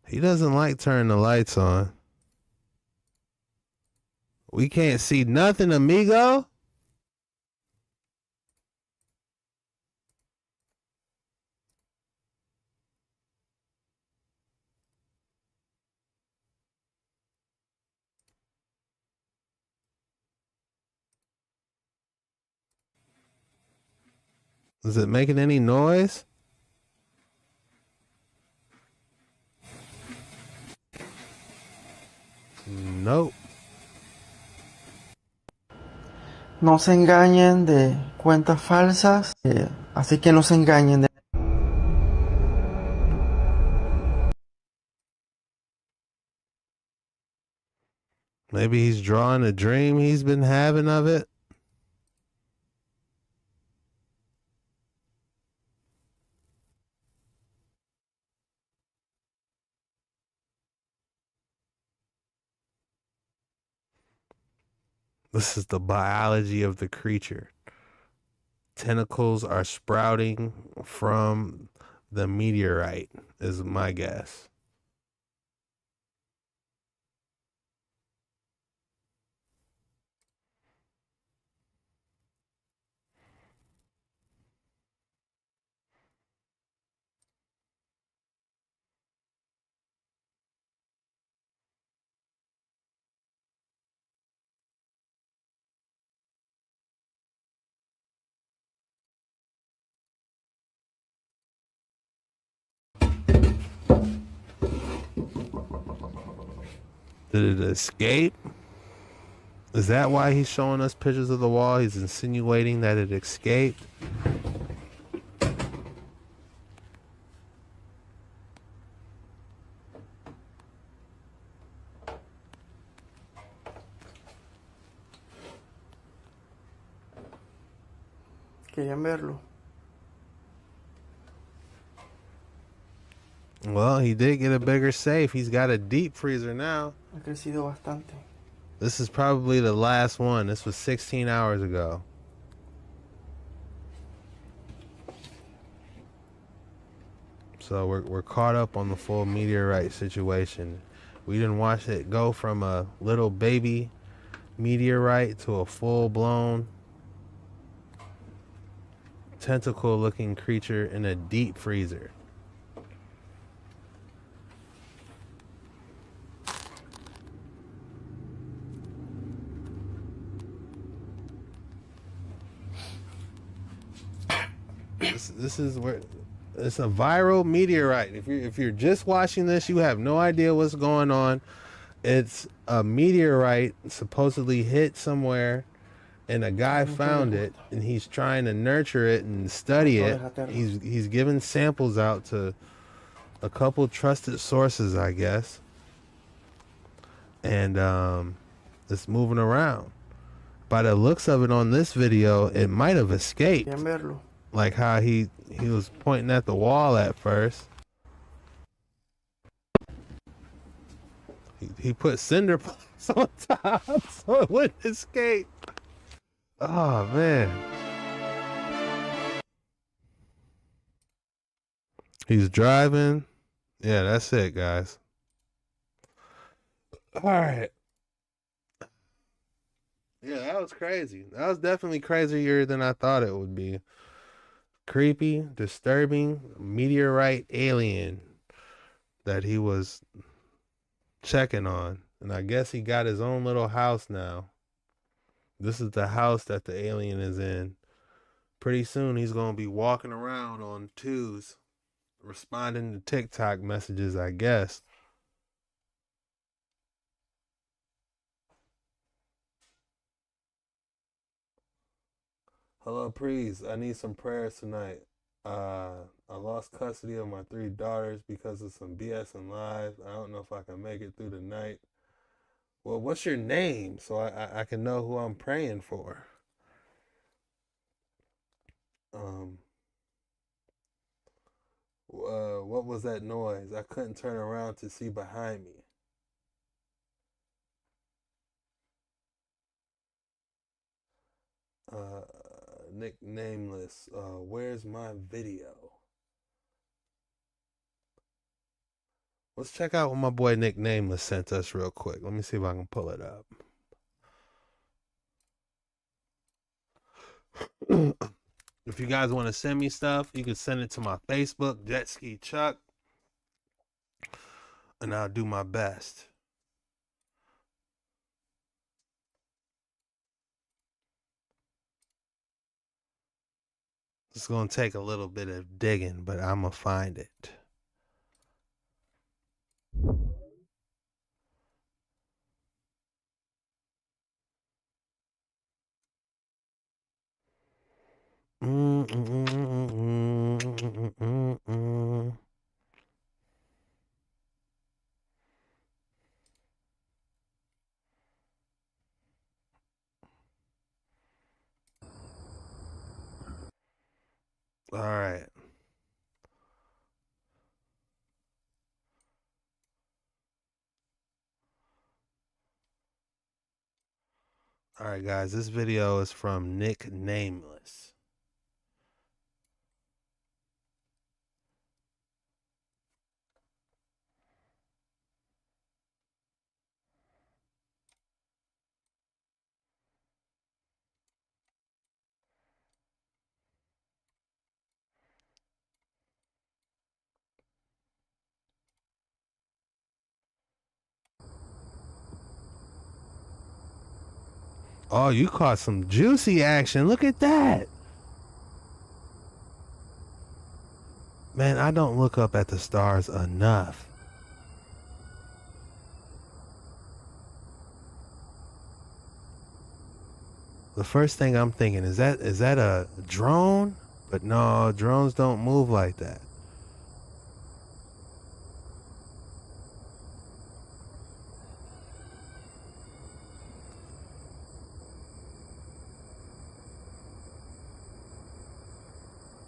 He doesn't like turning the lights on. We can't see nothing, amigo. Is it making any noise? Nope. No se engañen de cuentas falsas, así que no se engañen de... Maybe he's drawing a dream he's been having of it. This is the biology of the creature. Tentacles are sprouting from the meteorite, is my guess. Did it escape? Is that why he's showing us pictures of the wall? He's insinuating that it escaped. Querían verlo. Well, he did get a bigger safe. He's got a deep freezer now. Ha crecido bastante. This is probably the last one. This was 16 hours ago. So we're caught up on the full meteorite situation. We didn't watch it go from a little baby meteorite to a full-blown tentacle-looking creature in a deep freezer. This is where it's a viral meteorite. If you're just watching this, you have no idea what's going on. It's a meteorite supposedly hit somewhere, and a guy found it, and he's trying to nurture it and study it. He's giving samples out to a couple trusted sources, I guess, and it's moving around. By the looks of it on this video, it might have escaped. Like how he was pointing at the wall at first. He put cinder blocks on top so it wouldn't escape. Oh man. He's driving. Yeah, that's it, guys. All right. Yeah, that was crazy. That was definitely crazier than I thought it would be. Creepy, disturbing, meteorite alien that he was checking on. And I guess he got his own little house now. This is the house that the alien is in. Pretty soon he's going to be walking around on twos, responding to TikTok messages, I guess. Hello, please. I need some prayers tonight. I lost custody of my 3 daughters because of some BS and lies. I don't know if I can make it through the night. Well, what's your name so I can know who I'm praying for? What was that noise? I couldn't turn around to see behind me. Nameless. Where's my video? Let's check out what my boy Nameless sent us real quick. Let me see if I can pull it up. If you guys want to send me stuff, you can send it to my Facebook, Jetskichuck, and I'll do my best. It's going to take a little bit of digging, but I'm going to find it. All right. All right, guys, this video is from Nameless. Oh, you caught some juicy action. Look at that. Man, I don't look up at the stars enough. The first thing I'm thinking is that a drone? But no, drones don't move like that.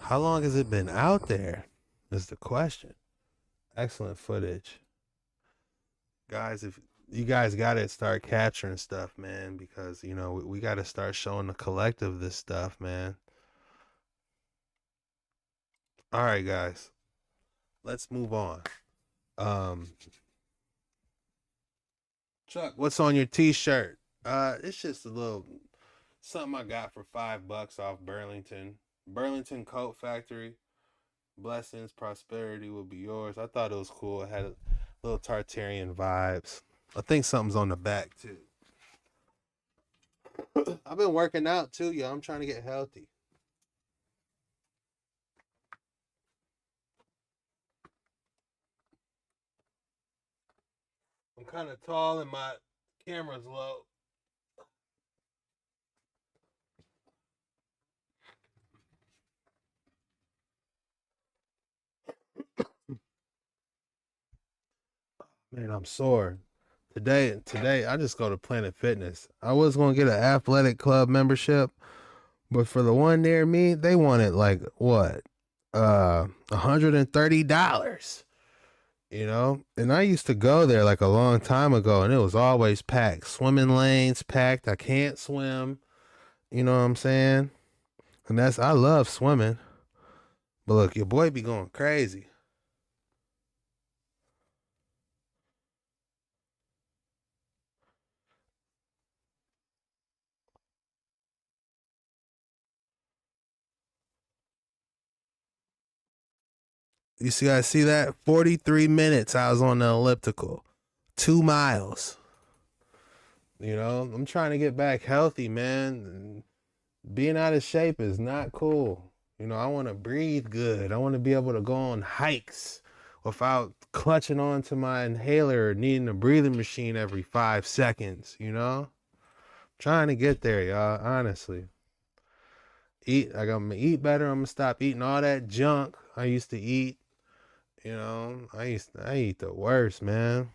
How long has it been out there is the question. Excellent footage. Guys, if you guys gotta start capturing stuff, man, because you know we gotta start showing the collective this stuff, man. All right, guys, let's move on. Chuck, what's on your t-shirt? It's just a little something I got for $5 off Burlington Coat Factory. Blessings, prosperity will be yours. I thought it was cool. It had a little Tartarian vibes. I think something's on the back too. I've been working out too, yo. I'm trying to get healthy. I'm kind of tall and my camera's low. Man, I'm sore. Today, I just go to Planet Fitness. I was going to get an athletic club membership, but for the one near me, they wanted like, what? $130. You know? And I used to go there like a long time ago, and it was always packed. Swimming lanes packed. I can't swim. You know what I'm saying? And I love swimming. But look, your boy be going crazy. You see, I see that 43 minutes I was on the elliptical, 2 miles. You know, I'm trying to get back healthy, man. Being out of shape is not cool. You know, I want to breathe good. I want to be able to go on hikes without clutching onto my inhaler or needing a breathing machine every 5 seconds, you know? Trying to get there, y'all, honestly. I'm gonna eat better. I'm gonna stop eating all that junk I used to eat. You know, I eat the worst, man.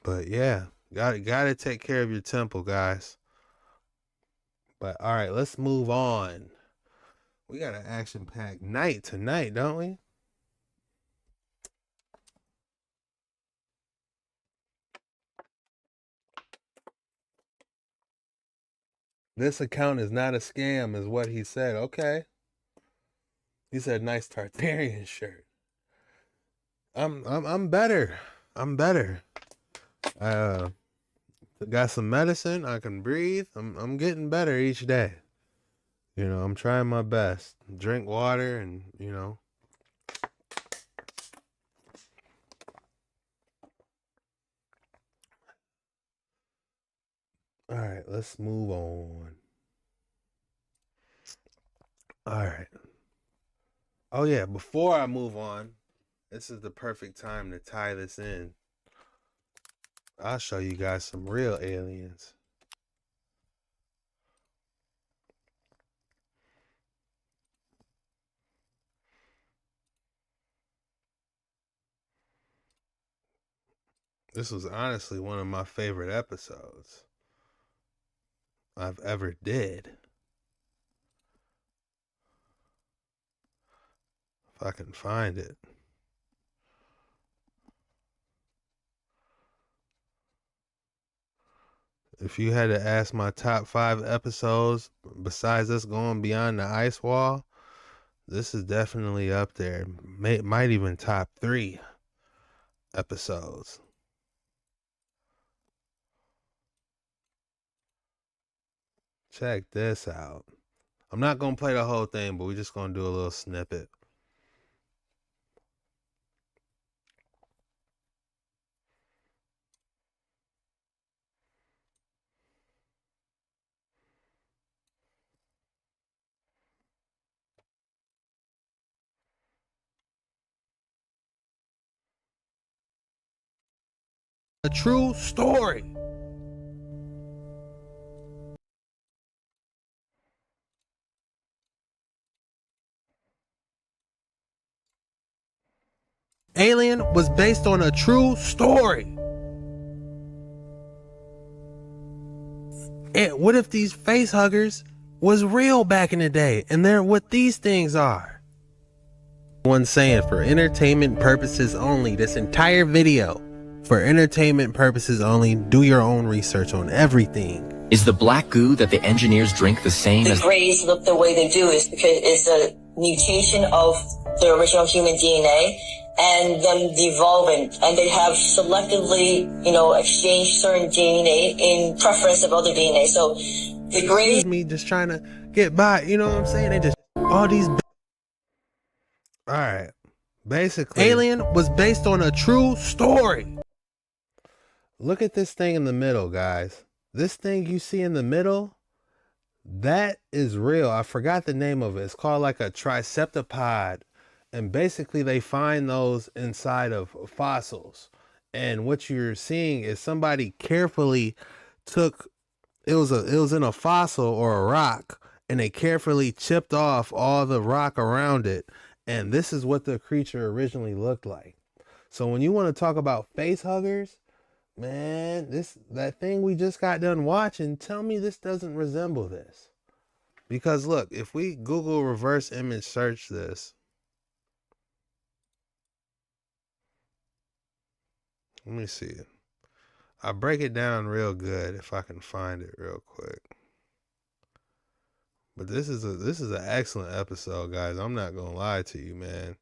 But yeah, gotta take care of your temple, guys. But all right, let's move on. We got an action-packed night tonight, don't we? This account is not a scam, is what he said. Okay. He said, nice Tartarian shirt. I'm better. I'm better. Got some medicine. I can breathe. I'm getting better each day. You know, I'm trying my best. Drink water and, you know. All right, let's move on. All right. Oh yeah, before I move on, this is the perfect time to tie this in. I'll show you guys some real aliens. This was honestly one of my favorite episodes I've ever did. If I can find it. If you had to ask my top 5 episodes, besides us going beyond the ice wall, this is definitely up there. Might even top 3 episodes. Check this out. I'm not going to play the whole thing, but we're just going to do a little snippet. A true story. Alien was based on a true story. And what if these facehuggers was real back in the day and they're what these things are? One saying for entertainment purposes only. This entire video for entertainment purposes only. Do your own research on everything. Is the black goo that the engineers drink the same as... The grays look the way they do is because it's a mutation of the original human DNA and them devolving, and they have selectively, exchanged certain DNA in preference of other DNA. So the grays... Excuse me, just trying to get by, you know what I'm saying? They just, all these... Alright, basically, Alien was based on a true story. Look at this thing in the middle, guys. This thing you see in the middle, that is real. I forgot the name of it. It's called like a triceptopod. And basically they find those inside of fossils. And what you're seeing is somebody carefully took, it was in a fossil or a rock, and they carefully chipped off all the rock around it. And this is what the creature originally looked like. So when you want to talk about facehuggers, man, that thing we just got done watching, tell me this doesn't resemble this. Because look, if we Google reverse image search this, let me see. I'll break it down real good if I can find it real quick. But this is an excellent episode, guys. I'm not gonna lie to you, man.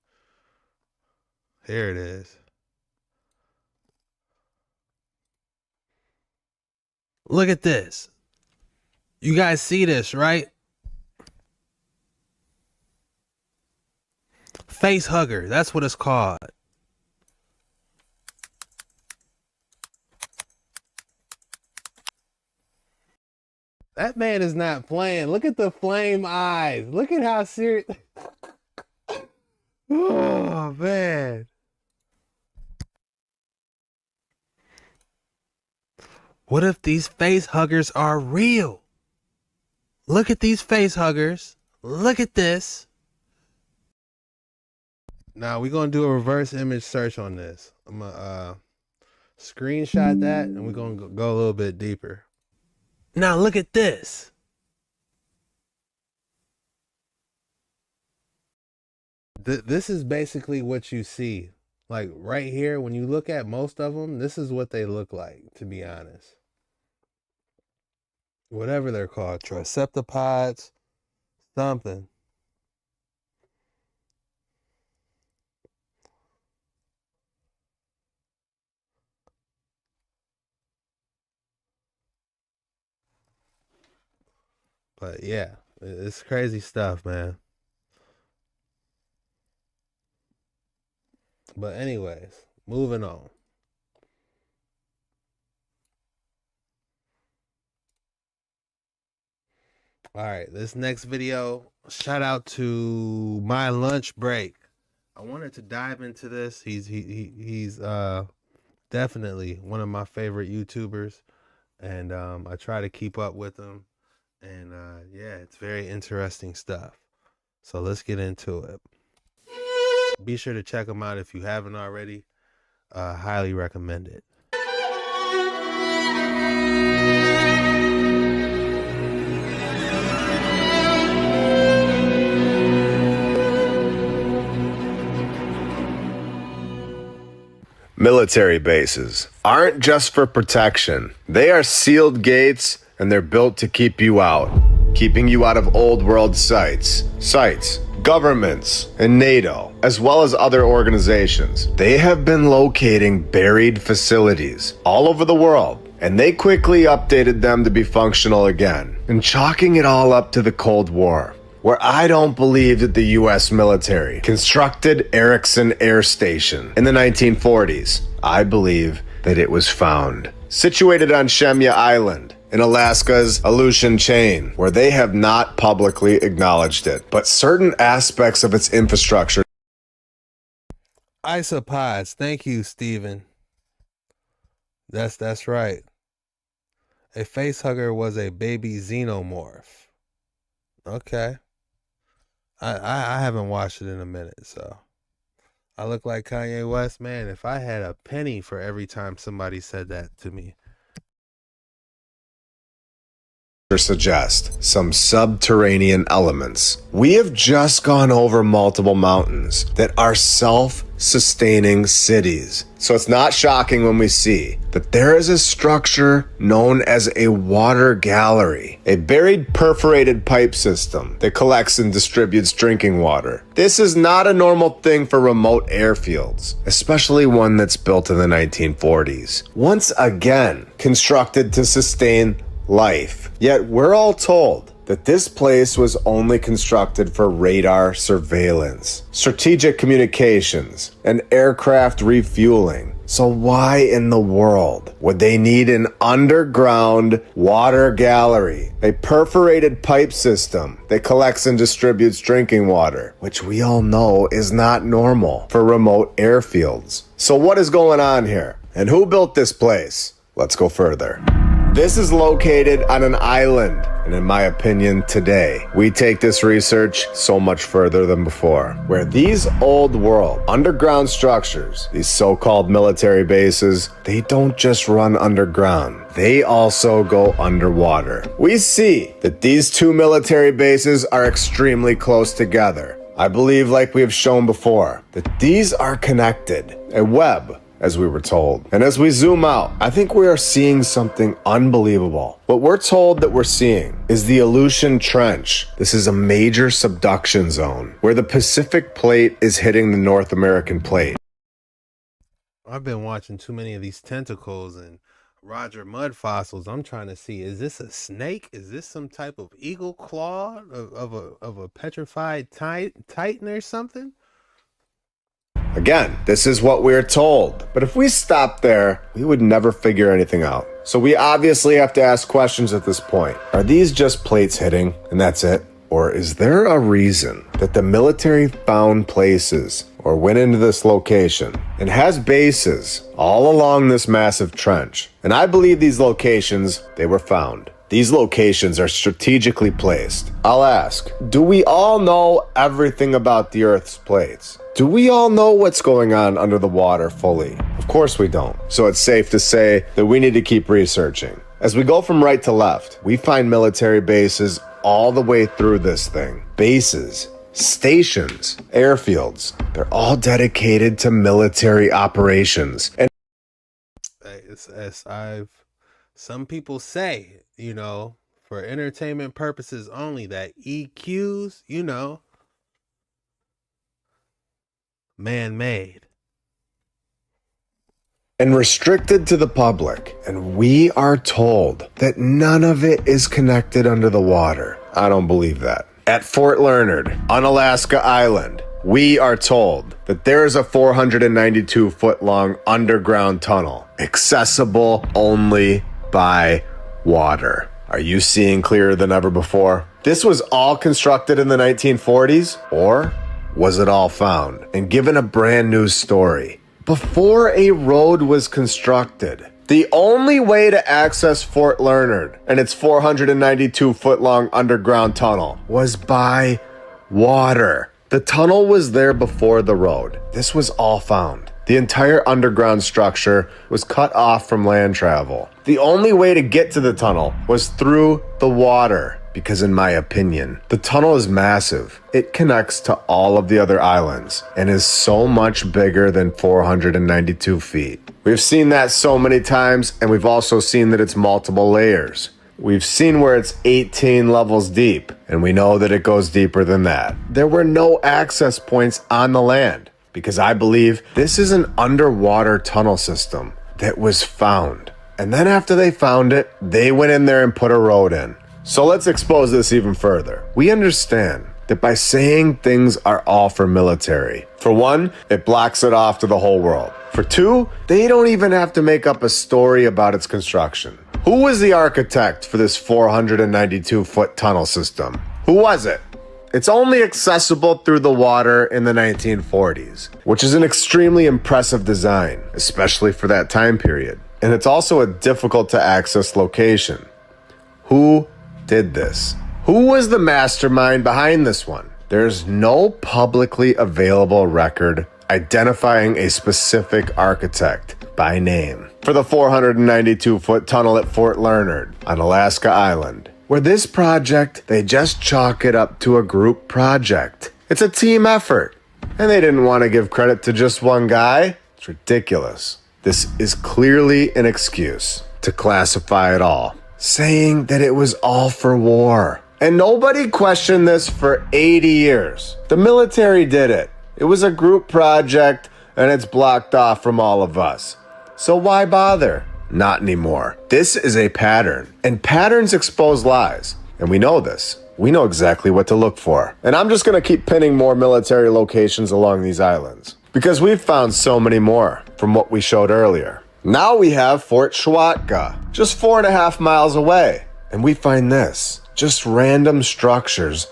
Here it is. Look at this. You guys see this, right? Facehugger, that's what it's called. That man is not playing. Look at the flame eyes. Look at how serious. Oh, man. What if these facehuggers are real? Look at these facehuggers. Look at this. Now we're going to do a reverse image search on this. I'm going to screenshot that and we're going to go a little bit deeper. Now look at this. This is basically what you see. Like right here, when you look at most of them, this is what they look like, to be honest. Whatever they're called, triceptopods, something. But yeah, it's crazy stuff, man. But anyways, moving on. All right, this next video, shout out to My Lunch Break. I wanted to dive into this. He's definitely one of my favorite YouTubers, and I try to keep up with him. And yeah, it's very interesting stuff. So let's get into it. Be sure to check them out if you haven't already. Highly recommend it. Military bases aren't just for protection. They are sealed gates, and they're built to keep you out. Keeping you out of old world sites, governments, and NATO, as well as other organizations. They have been locating buried facilities all over the world, and they quickly updated them to be functional again, and chalking it all up to the Cold War, where I don't believe that the US military constructed Erickson Air Station in the 1940s. I believe that it was found, situated on Shemya Island, in Alaska's Aleutian Chain, where they have not publicly acknowledged it, but certain aspects of its infrastructure. Isopods, thank you, Steven. That's right. A facehugger was a baby xenomorph. Okay. I haven't watched it in a minute, so. I look like Kanye West, man. If I had a penny for every time somebody said that to me. suggest some subterranean elements. We have just gone over multiple mountains that are self-sustaining cities. So it's not shocking when we see that there is a structure known as a water gallery, a buried perforated pipe system that collects and distributes drinking water. This is not a normal thing for remote airfields, especially one that's built in the 1940s. Once again, constructed to sustain life. Yet we're all told that this place was only constructed for radar surveillance, strategic communications, and aircraft refueling. So why in the world would they need an underground water gallery, a perforated pipe system that collects and distributes drinking water, which we all know is not normal for remote airfields? So what is going on here? And who built this place? Let's go further. This is located on an island, and in my opinion today, we take this research so much further than before, where these old world underground structures, these so-called military bases, they don't just run underground, they also go underwater. We see that these two military bases are extremely close together. I believe, like we have shown before, that these are connected, a web, as we were told. And as we zoom out, I think we are seeing something unbelievable. What we're told that we're seeing is the Aleutian Trench. This is a major subduction zone where the Pacific Plate is hitting the North American Plate. I've been watching too many of these Tentacles and Roger mud fossils. I'm trying to see, is this a snake? Is this some type of eagle claw of a petrified titan or something? Again, this is what we're told. But if we stop there, we would never figure anything out. So we obviously have to ask questions at this point. Are these just plates hitting and that's it? Or is there a reason that the military found places or went into this location and has bases all along this massive trench? And I believe these locations, they were found. These locations are strategically placed. I'll ask, do we all know everything about the Earth's plates? Do we all know what's going on under the water fully? Of course we don't. So it's safe to say that we need to keep researching. As we go from right to left, we find military bases all the way through this thing. Bases, stations, airfields, they're all dedicated to military operations. And some people say, you know, for entertainment purposes only, that EQs, you know, man-made. And restricted to the public. And we are told that none of it is connected under the water. I don't believe that. At Fort Leonard, on Alaska Island, we are told that there is a 492-foot-long underground tunnel, accessible only by water. Are you seeing clearer than ever before? This was all constructed in the 1940s, or was it all found and given a brand new story? Before a road was constructed, the only way to access Fort Leonard and its 492-foot-long underground tunnel was by water. The tunnel was there before the road. This was all found. The entire underground structure was cut off from land travel. The only way to get to the tunnel was through the water. Because in my opinion, the tunnel is massive. It connects to all of the other islands and is so much bigger than 492 feet. We've seen that so many times, and we've also seen that it's multiple layers. We've seen where it's 18 levels deep, and we know that it goes deeper than that. There were no access points on the land, because I believe this is an underwater tunnel system that was found. And then after they found it, they went in there and put a road in. So let's expose this even further. We understand that by saying things are all for military, for one, it blocks it off to the whole world. For two, they don't even have to make up a story about its construction. Who was the architect for this 492-foot tunnel system? Who was it? It's only accessible through the water in the 1940s, which is an extremely impressive design, especially for that time period. And it's also a difficult to access location. Who did this? Who was the mastermind behind this one? There's no publicly available record identifying a specific architect by name for the 492-foot tunnel at Fort Leonard on Alaska Island. Where this project, they just chalk it up to a group project. It's a team effort. And they didn't want to give credit to just one guy. It's ridiculous. This is clearly an excuse to classify it all, saying that it was all for war. And nobody questioned this for 80 years. The military did it. It was a group project, and it's blocked off from all of us. So why bother? Not anymore. This is a pattern, and patterns expose lies. And we know this. We know exactly what to look for. And I'm just going to keep pinning more military locations along these islands, because we've found so many more from what we showed earlier. Now we have Fort Schwatka, just 4.5 miles away. And we find this, just random structures.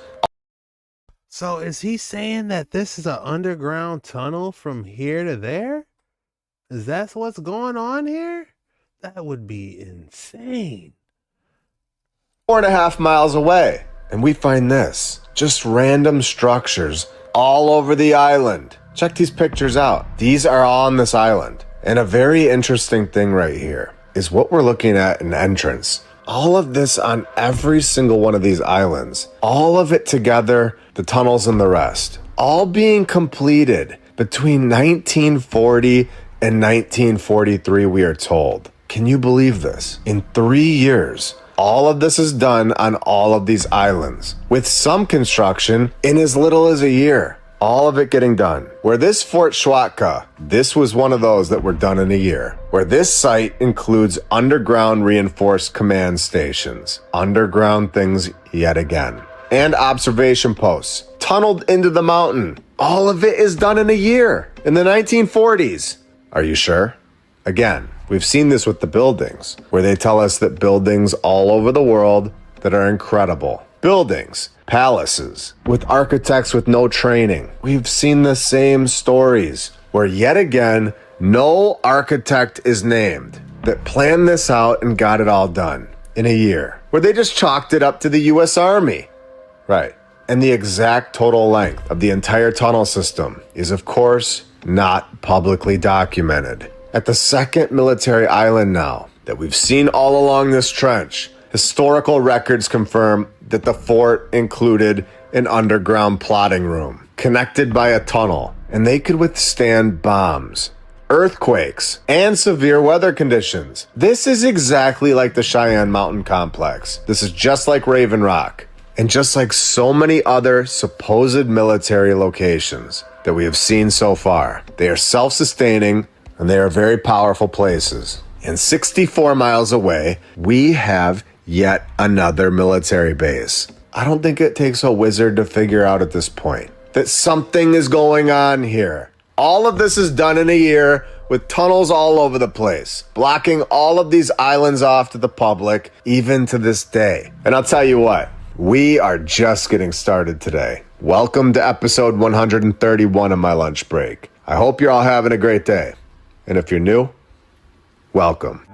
So is he saying that this is an underground tunnel from here to there? Is that what's going on here? That would be insane. 4.5 miles away. And we find this, just random structures all over the island. Check these pictures out. These are all on this island. And a very interesting thing right here is what we're looking at an entrance. All of this on every single one of these islands. All of it together, the tunnels and the rest. All being completed between 1940 and 1943, we are told. Can you believe this? In 3 years, all of this is done on all of these islands, with some construction in as little as a year. All of it getting done. Where this Fort Schwatka, this was one of those that were done in a year. Where this site includes underground reinforced command stations. Underground things yet again. And observation posts, tunneled into the mountain. All of it is done in a year, in the 1940s. Are you sure? Again, we've seen this with the buildings, where they tell us that buildings all over the world that are incredible. Buildings, palaces, with architects with no training. We've seen the same stories, where yet again, no architect is named that planned this out and got it all done in a year, where they just chalked it up to the US Army. Right. And the exact total length of the entire tunnel system is, of course, not publicly documented. At the second military island now that we've seen all along this trench, historical records confirm that the fort included an underground plotting room connected by a tunnel, and they could withstand bombs, earthquakes, and severe weather conditions. This is exactly like the Cheyenne Mountain Complex. This is just like Raven Rock, and just like so many other supposed military locations that we have seen so far. They are self-sustaining, and they are very powerful places. And 64 miles away, we have yet another military base. I don't think it takes a wizard to figure out at this point that something is going on here. All of this is done in a year with tunnels all over the place, blocking all of these islands off to the public, even to this day. And I'll tell you what, we are just getting started today. Welcome to episode 131 of my lunch break. I hope you're all having a great day. And if you're new, welcome.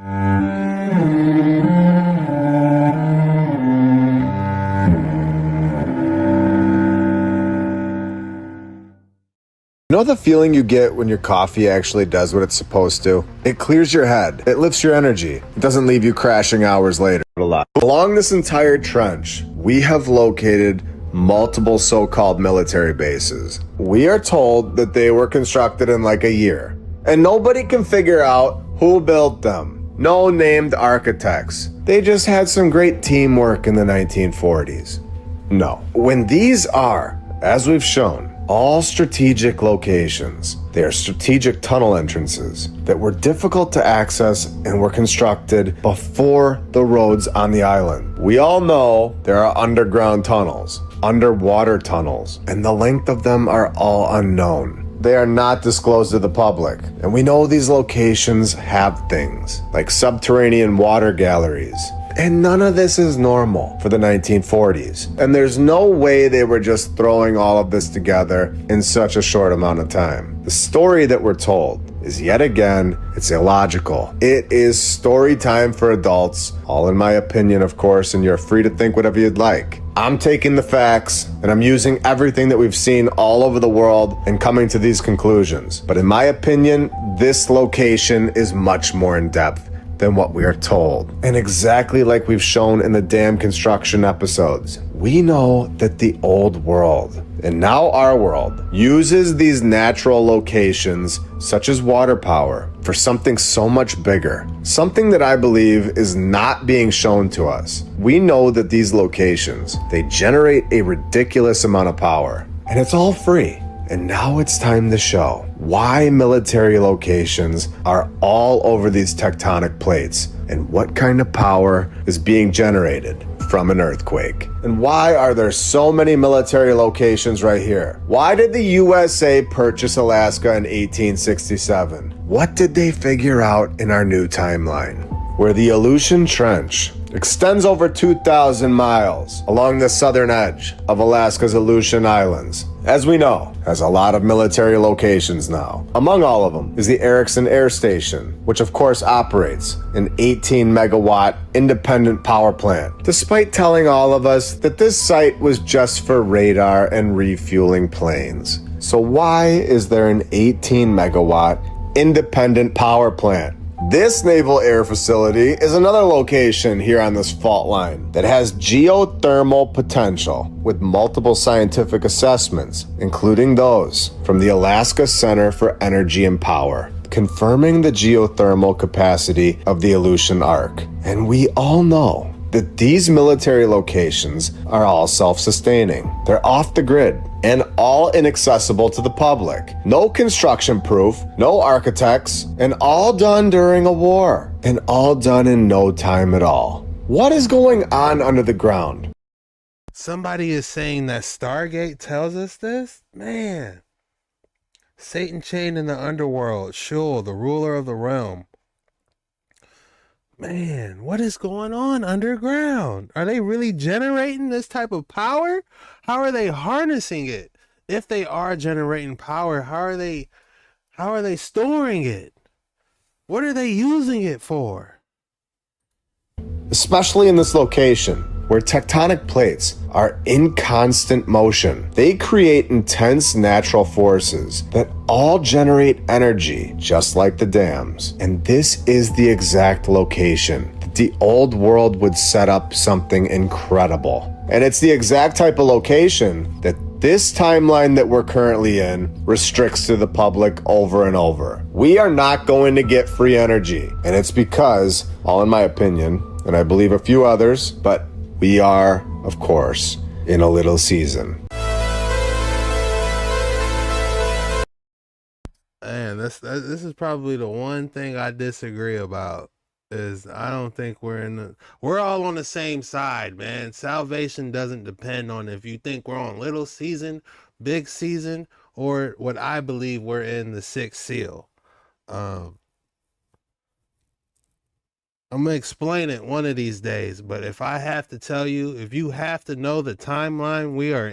You know the feeling you get when your coffee actually does what it's supposed to? It clears your head. It lifts your energy. It doesn't leave you crashing hours later. Along this entire trench, we have located multiple so-called military bases. We are told that they were constructed in like a year. And nobody can figure out who built them. No named architects. They just had some great teamwork in the 1940s. No. When these are, as we've shown, all strategic locations, they are strategic tunnel entrances that were difficult to access and were constructed before the roads on the island. We all know there are underground tunnels, underwater tunnels, and the length of them are all unknown. They are not disclosed to the public. And we know these locations have things like subterranean water galleries. And none of this is normal for the 1940s. And there's no way they were just throwing all of this together in such a short amount of time. The story that we're told is yet again, it's illogical. It is story time for adults, all in my opinion, of course, and you're free to think whatever you'd like. I'm taking the facts and I'm using everything that we've seen all over the world and coming to these conclusions. But in my opinion, this location is much more in depth than what we are told. And exactly like we've shown in the dam construction episodes, we know that the old world, and now our world, uses these natural locations, such as water power, for something so much bigger. Something that I believe is not being shown to us. We know that these locations, they generate a ridiculous amount of power, and it's all free. And now it's time to show why military locations are all over these tectonic plates and what kind of power is being generated from an earthquake. And why are there so many military locations right here? Why did the USA purchase Alaska in 1867? What did they figure out in our new timeline? Where the Aleutian Trench extends over 2,000 miles along the southern edge of Alaska's Aleutian Islands, as we know, has a lot of military locations now. Among all of them is the Erickson Air Station, which of course operates an 18 megawatt independent power plant, despite telling all of us that this site was just for radar and refueling planes. So why is there an 18 megawatt independent power plant? This naval air facility is another location here on this fault line that has geothermal potential with multiple scientific assessments, including those from the Alaska Center for Energy and Power, confirming the geothermal capacity of the Aleutian Arc. And we all know that these military locations are all self-sustaining. They're off the grid and all inaccessible to the public. No construction proof, no architects, and all done during a war, and all done in no time at all. What is going on under the ground? Somebody is saying that Stargate tells us this? Man. Satan chained in the underworld, Shul, the ruler of the realm. Man, what is going on underground? Are they really generating this type of power? How are they harnessing it? If they are generating power, how are they storing it? What are they using it for? Especially in this location, where tectonic plates are in constant motion. They create intense natural forces that all generate energy, just like the dams. And this is the exact location that the old world would set up something incredible. And it's the exact type of location that this timeline that we're currently in restricts to the public over and over. We are not going to get free energy. And it's because, all in my opinion, and I believe a few others, but we are, of course, in a little season. Man, this is probably the one thing I disagree about. Is I don't think we're all on the same side, man. Salvation doesn't depend on if you think we're on little season, big season, or what I believe we're in the sixth seal. I'm going to explain it one of these days, but if I have to tell you, if you have to know the timeline we are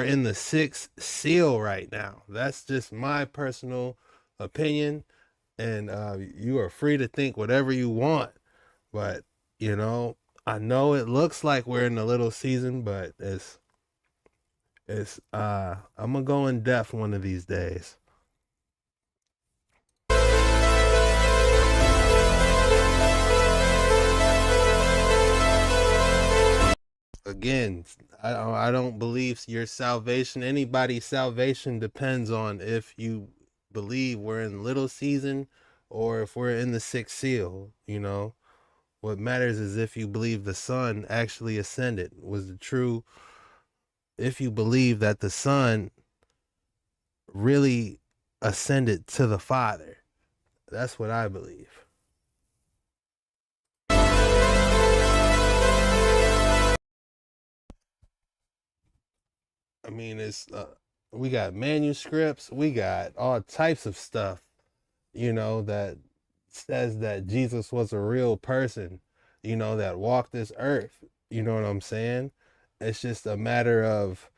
in the sixth seal right now. That's just my personal opinion, and you are free to think whatever you want, but, you know, I know it looks like we're in the little season, but I'm going to go in depth one of these days. Again, I don't believe your salvation, anybody's salvation depends on if you believe we're in little season or if we're in the sixth seal. You know, what matters is if you believe the Son actually ascended, was the true, if you believe that the Son really ascended to the Father. That's what I believe. I mean, it's we got manuscripts, we got all types of stuff, you know, that says that Jesus was a real person, you know, that walked this earth. You know what I'm saying? It's just a matter of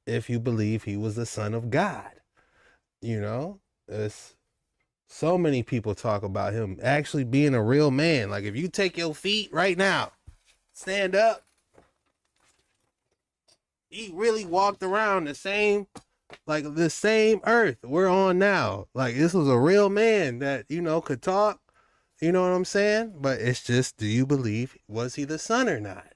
if you believe he was the Son of God. You know, it's so many people talk about him actually being a real man. Like if you take your feet right now, stand up. He really walked around the same earth we're on now. Like this was a real man that, you know, could talk, You know what I'm saying? But it's just, do you believe, was he the son or not?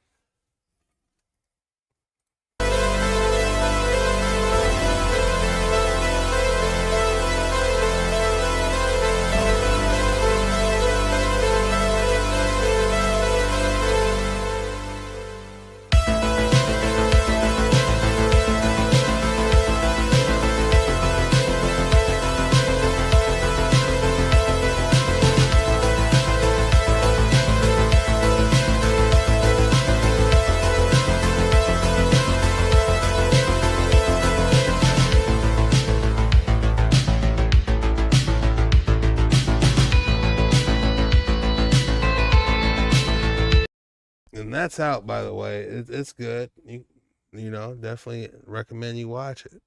And that's out, by the way. It's good. You know, definitely recommend you watch it.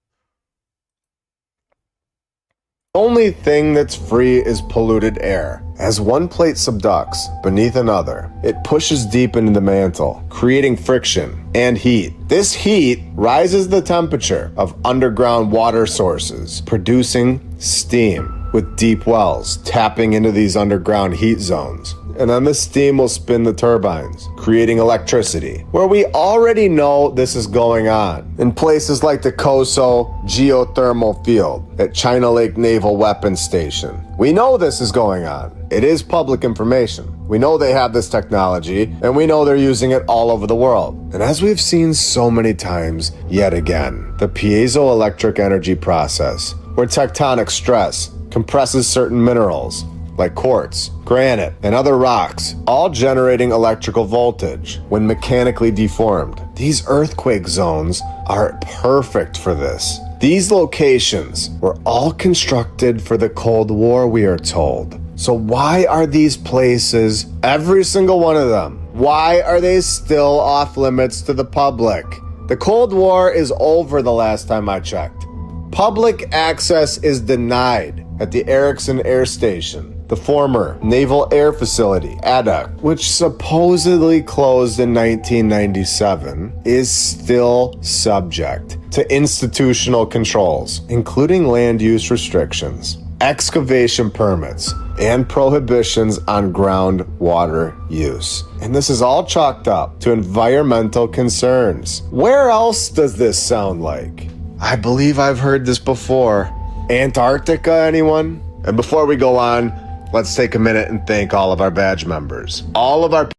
The only thing that's free is polluted air. As one plate subducts beneath another, it pushes deep into the mantle, creating friction and heat. This heat rises the temperature of underground water sources, producing steam, with deep wells tapping into these underground heat zones. And then the steam will spin the turbines, creating electricity, where we already know this is going on in places like the Koso geothermal field at China Lake Naval Weapons Station. We know this is going on. It is public information. We know they have this technology, and we know they're using it all over the world. And as we've seen so many times, yet again, the piezoelectric energy process, where tectonic stress compresses certain minerals, like quartz, granite, and other rocks, all generating electrical voltage when mechanically deformed. These earthquake zones are perfect for this. These locations were all constructed for the Cold War, we are told. So why are these places, every single one of them, why are they still off limits to the public? The Cold War is over the last time I checked. Public access is denied at the Erickson Air Station, the former Naval Air Facility, ADUC, which supposedly closed in 1997, is still subject to institutional controls, including land use restrictions, excavation permits, and prohibitions on groundwater use. And this is all chalked up to environmental concerns. Where else does this sound like? I believe I've heard this before. Antarctica, anyone? And before we go on, let's take a minute and thank all of our badge members. All of our...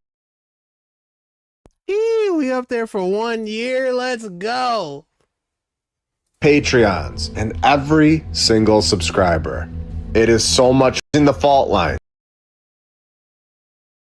We up there for 1 year. Let's go. Patreons and every single subscriber. It is so much in the fault line.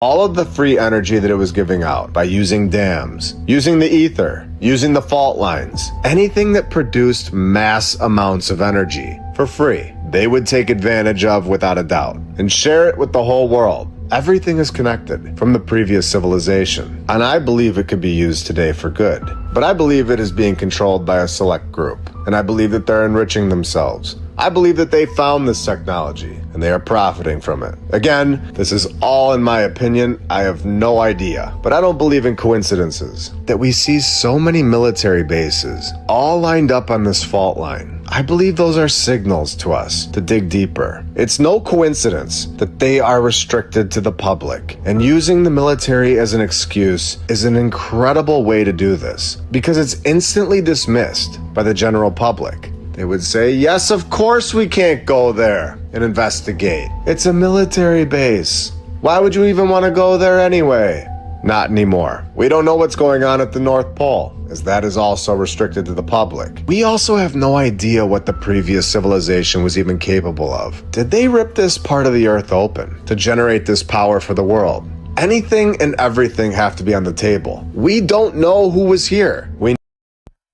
All of the free energy that it was giving out by using dams, using the ether, using the fault lines, anything that produced mass amounts of energy for free, they would take advantage of without a doubt and share it with the whole world. Everything is connected from the previous civilization, and I believe it could be used today for good. But I believe it is being controlled by a select group, and I believe that they're enriching themselves. I believe that they found this technology, and they are profiting from it. Again, this is all in my opinion. I have no idea, but I don't believe in coincidences. That we see so many military bases all lined up on this fault line, I believe those are signals to us to dig deeper. It's no coincidence that they are restricted to the public, and using the military as an excuse is an incredible way to do this, because it's instantly dismissed by the general public. They would say, yes, of course we can't go there and investigate. It's a military base. Why would you even want to go there anyway? Not anymore. We don't know what's going on at the North Pole, as that is also restricted to the public. We also have no idea what the previous civilization was even capable of. Did they rip this part of the Earth open to generate this power for the world? Anything and everything have to be on the table. We don't know who was here.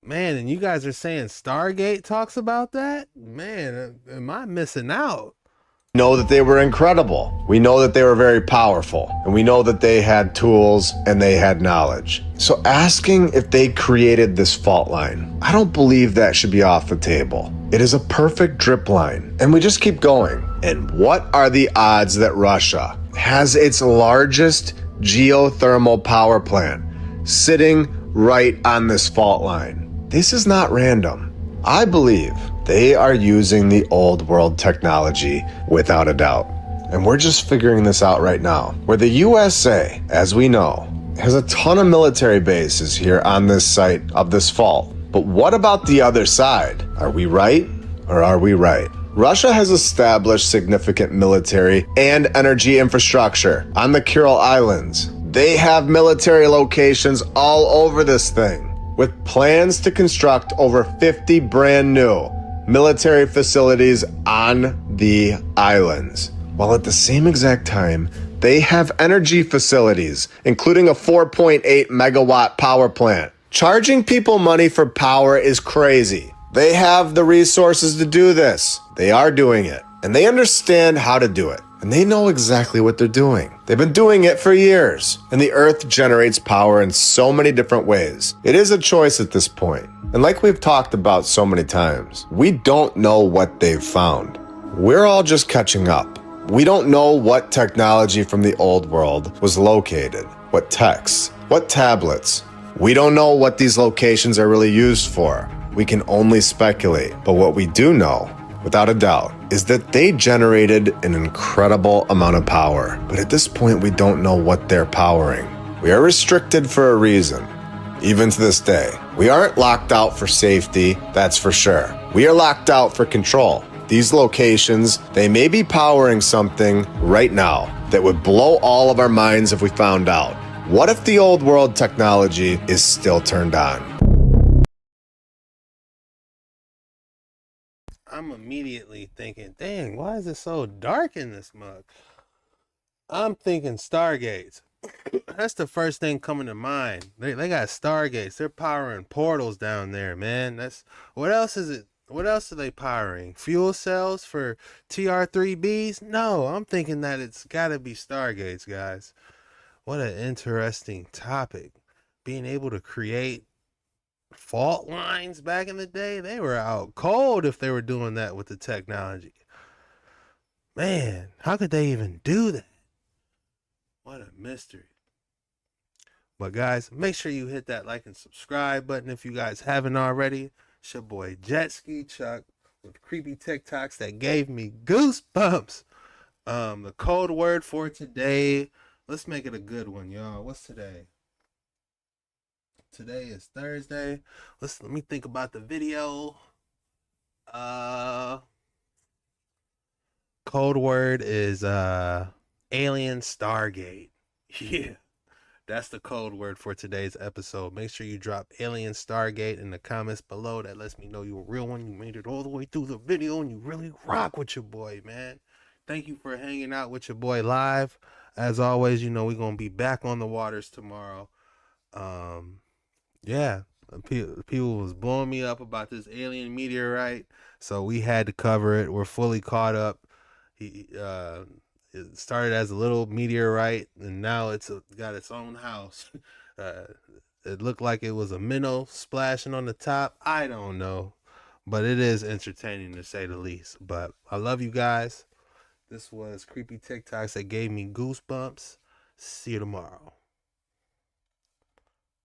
Man, and you guys are saying Stargate talks about that? Man, am I missing out? Know that they were incredible. We know that they were very powerful, and we know that they had tools and they had knowledge. So asking if they created this fault line, I don't believe that should be off the table. It is a perfect drip line, and we just keep going. And what are the odds that Russia has its largest geothermal power plant sitting right on this fault line? This is not random. I believe they are using the old world technology without a doubt. and we're just figuring this out right now. Where the USA, as we know, has a ton of military bases here on this site of this fault. But what about the other side? Are we right or are we right? Russia has established significant military and energy infrastructure on the Kuril Islands. They have military locations all over this thing, with plans to construct over 50 brand new military facilities on the islands. While at the same exact time, they have energy facilities, including a 4.8 megawatt power plant. Charging people money for power is crazy. They have the resources to do this. They are doing it, and they understand how to do it, and they know exactly what they're doing. They've been doing it for years, and the Earth generates power in so many different ways. It is a choice at this point. And like we've talked about so many times, we don't know what they've found. We're all just catching up. We don't know what technology from the old world was located, what texts, what tablets. We don't know what these locations are really used for. We can only speculate. But what we do know, without a doubt, is that they generated an incredible amount of power. But at this point, we don't know what they're powering. We are restricted for a reason. Even to this day, we aren't locked out for safety, that's for sure. We are locked out for control. These locations, they may be powering something right now that would blow all of our minds if we found out. What if the old world technology is still turned on? I'm immediately thinking, dang, why is it so dark in this mug? I'm thinking Stargates. That's the first thing coming to mind. They got Stargates. They're powering portals down there, man. That's what else is it? What else are they powering? Fuel cells for TR3Bs? No, I'm thinking that it's got to be Stargates, guys. What an interesting topic. Being able to create fault lines back in the day, they were out cold if they were doing that with the technology. Man, how could they even do that? What a mystery. But guys, make sure you hit that like and subscribe button if you guys haven't already. It's your boy Jetskichuck with creepy TikToks that gave me goosebumps. The code word for today, let's make it a good one, y'all. What's today? Today is Thursday. Let me think about the video. Code word is Alien Stargate. Yeah. That's the code word for today's episode. Make sure you drop Alien Stargate in the comments below. That lets me know you're a real one. You made it all the way through the video and you really rock with your boy, man. Thank you for hanging out with your boy live. As always, you know we're going to be back on the waters tomorrow. Yeah. People was blowing me up about this alien meteorite. So we had to cover it. We're fully caught up. It started as a little meteorite, and now it's got its own house. It looked like it was a minnow splashing on the top. I don't know, but it is entertaining to say the least. But I love you guys. This was Creepy TikToks that gave me goosebumps. See you tomorrow.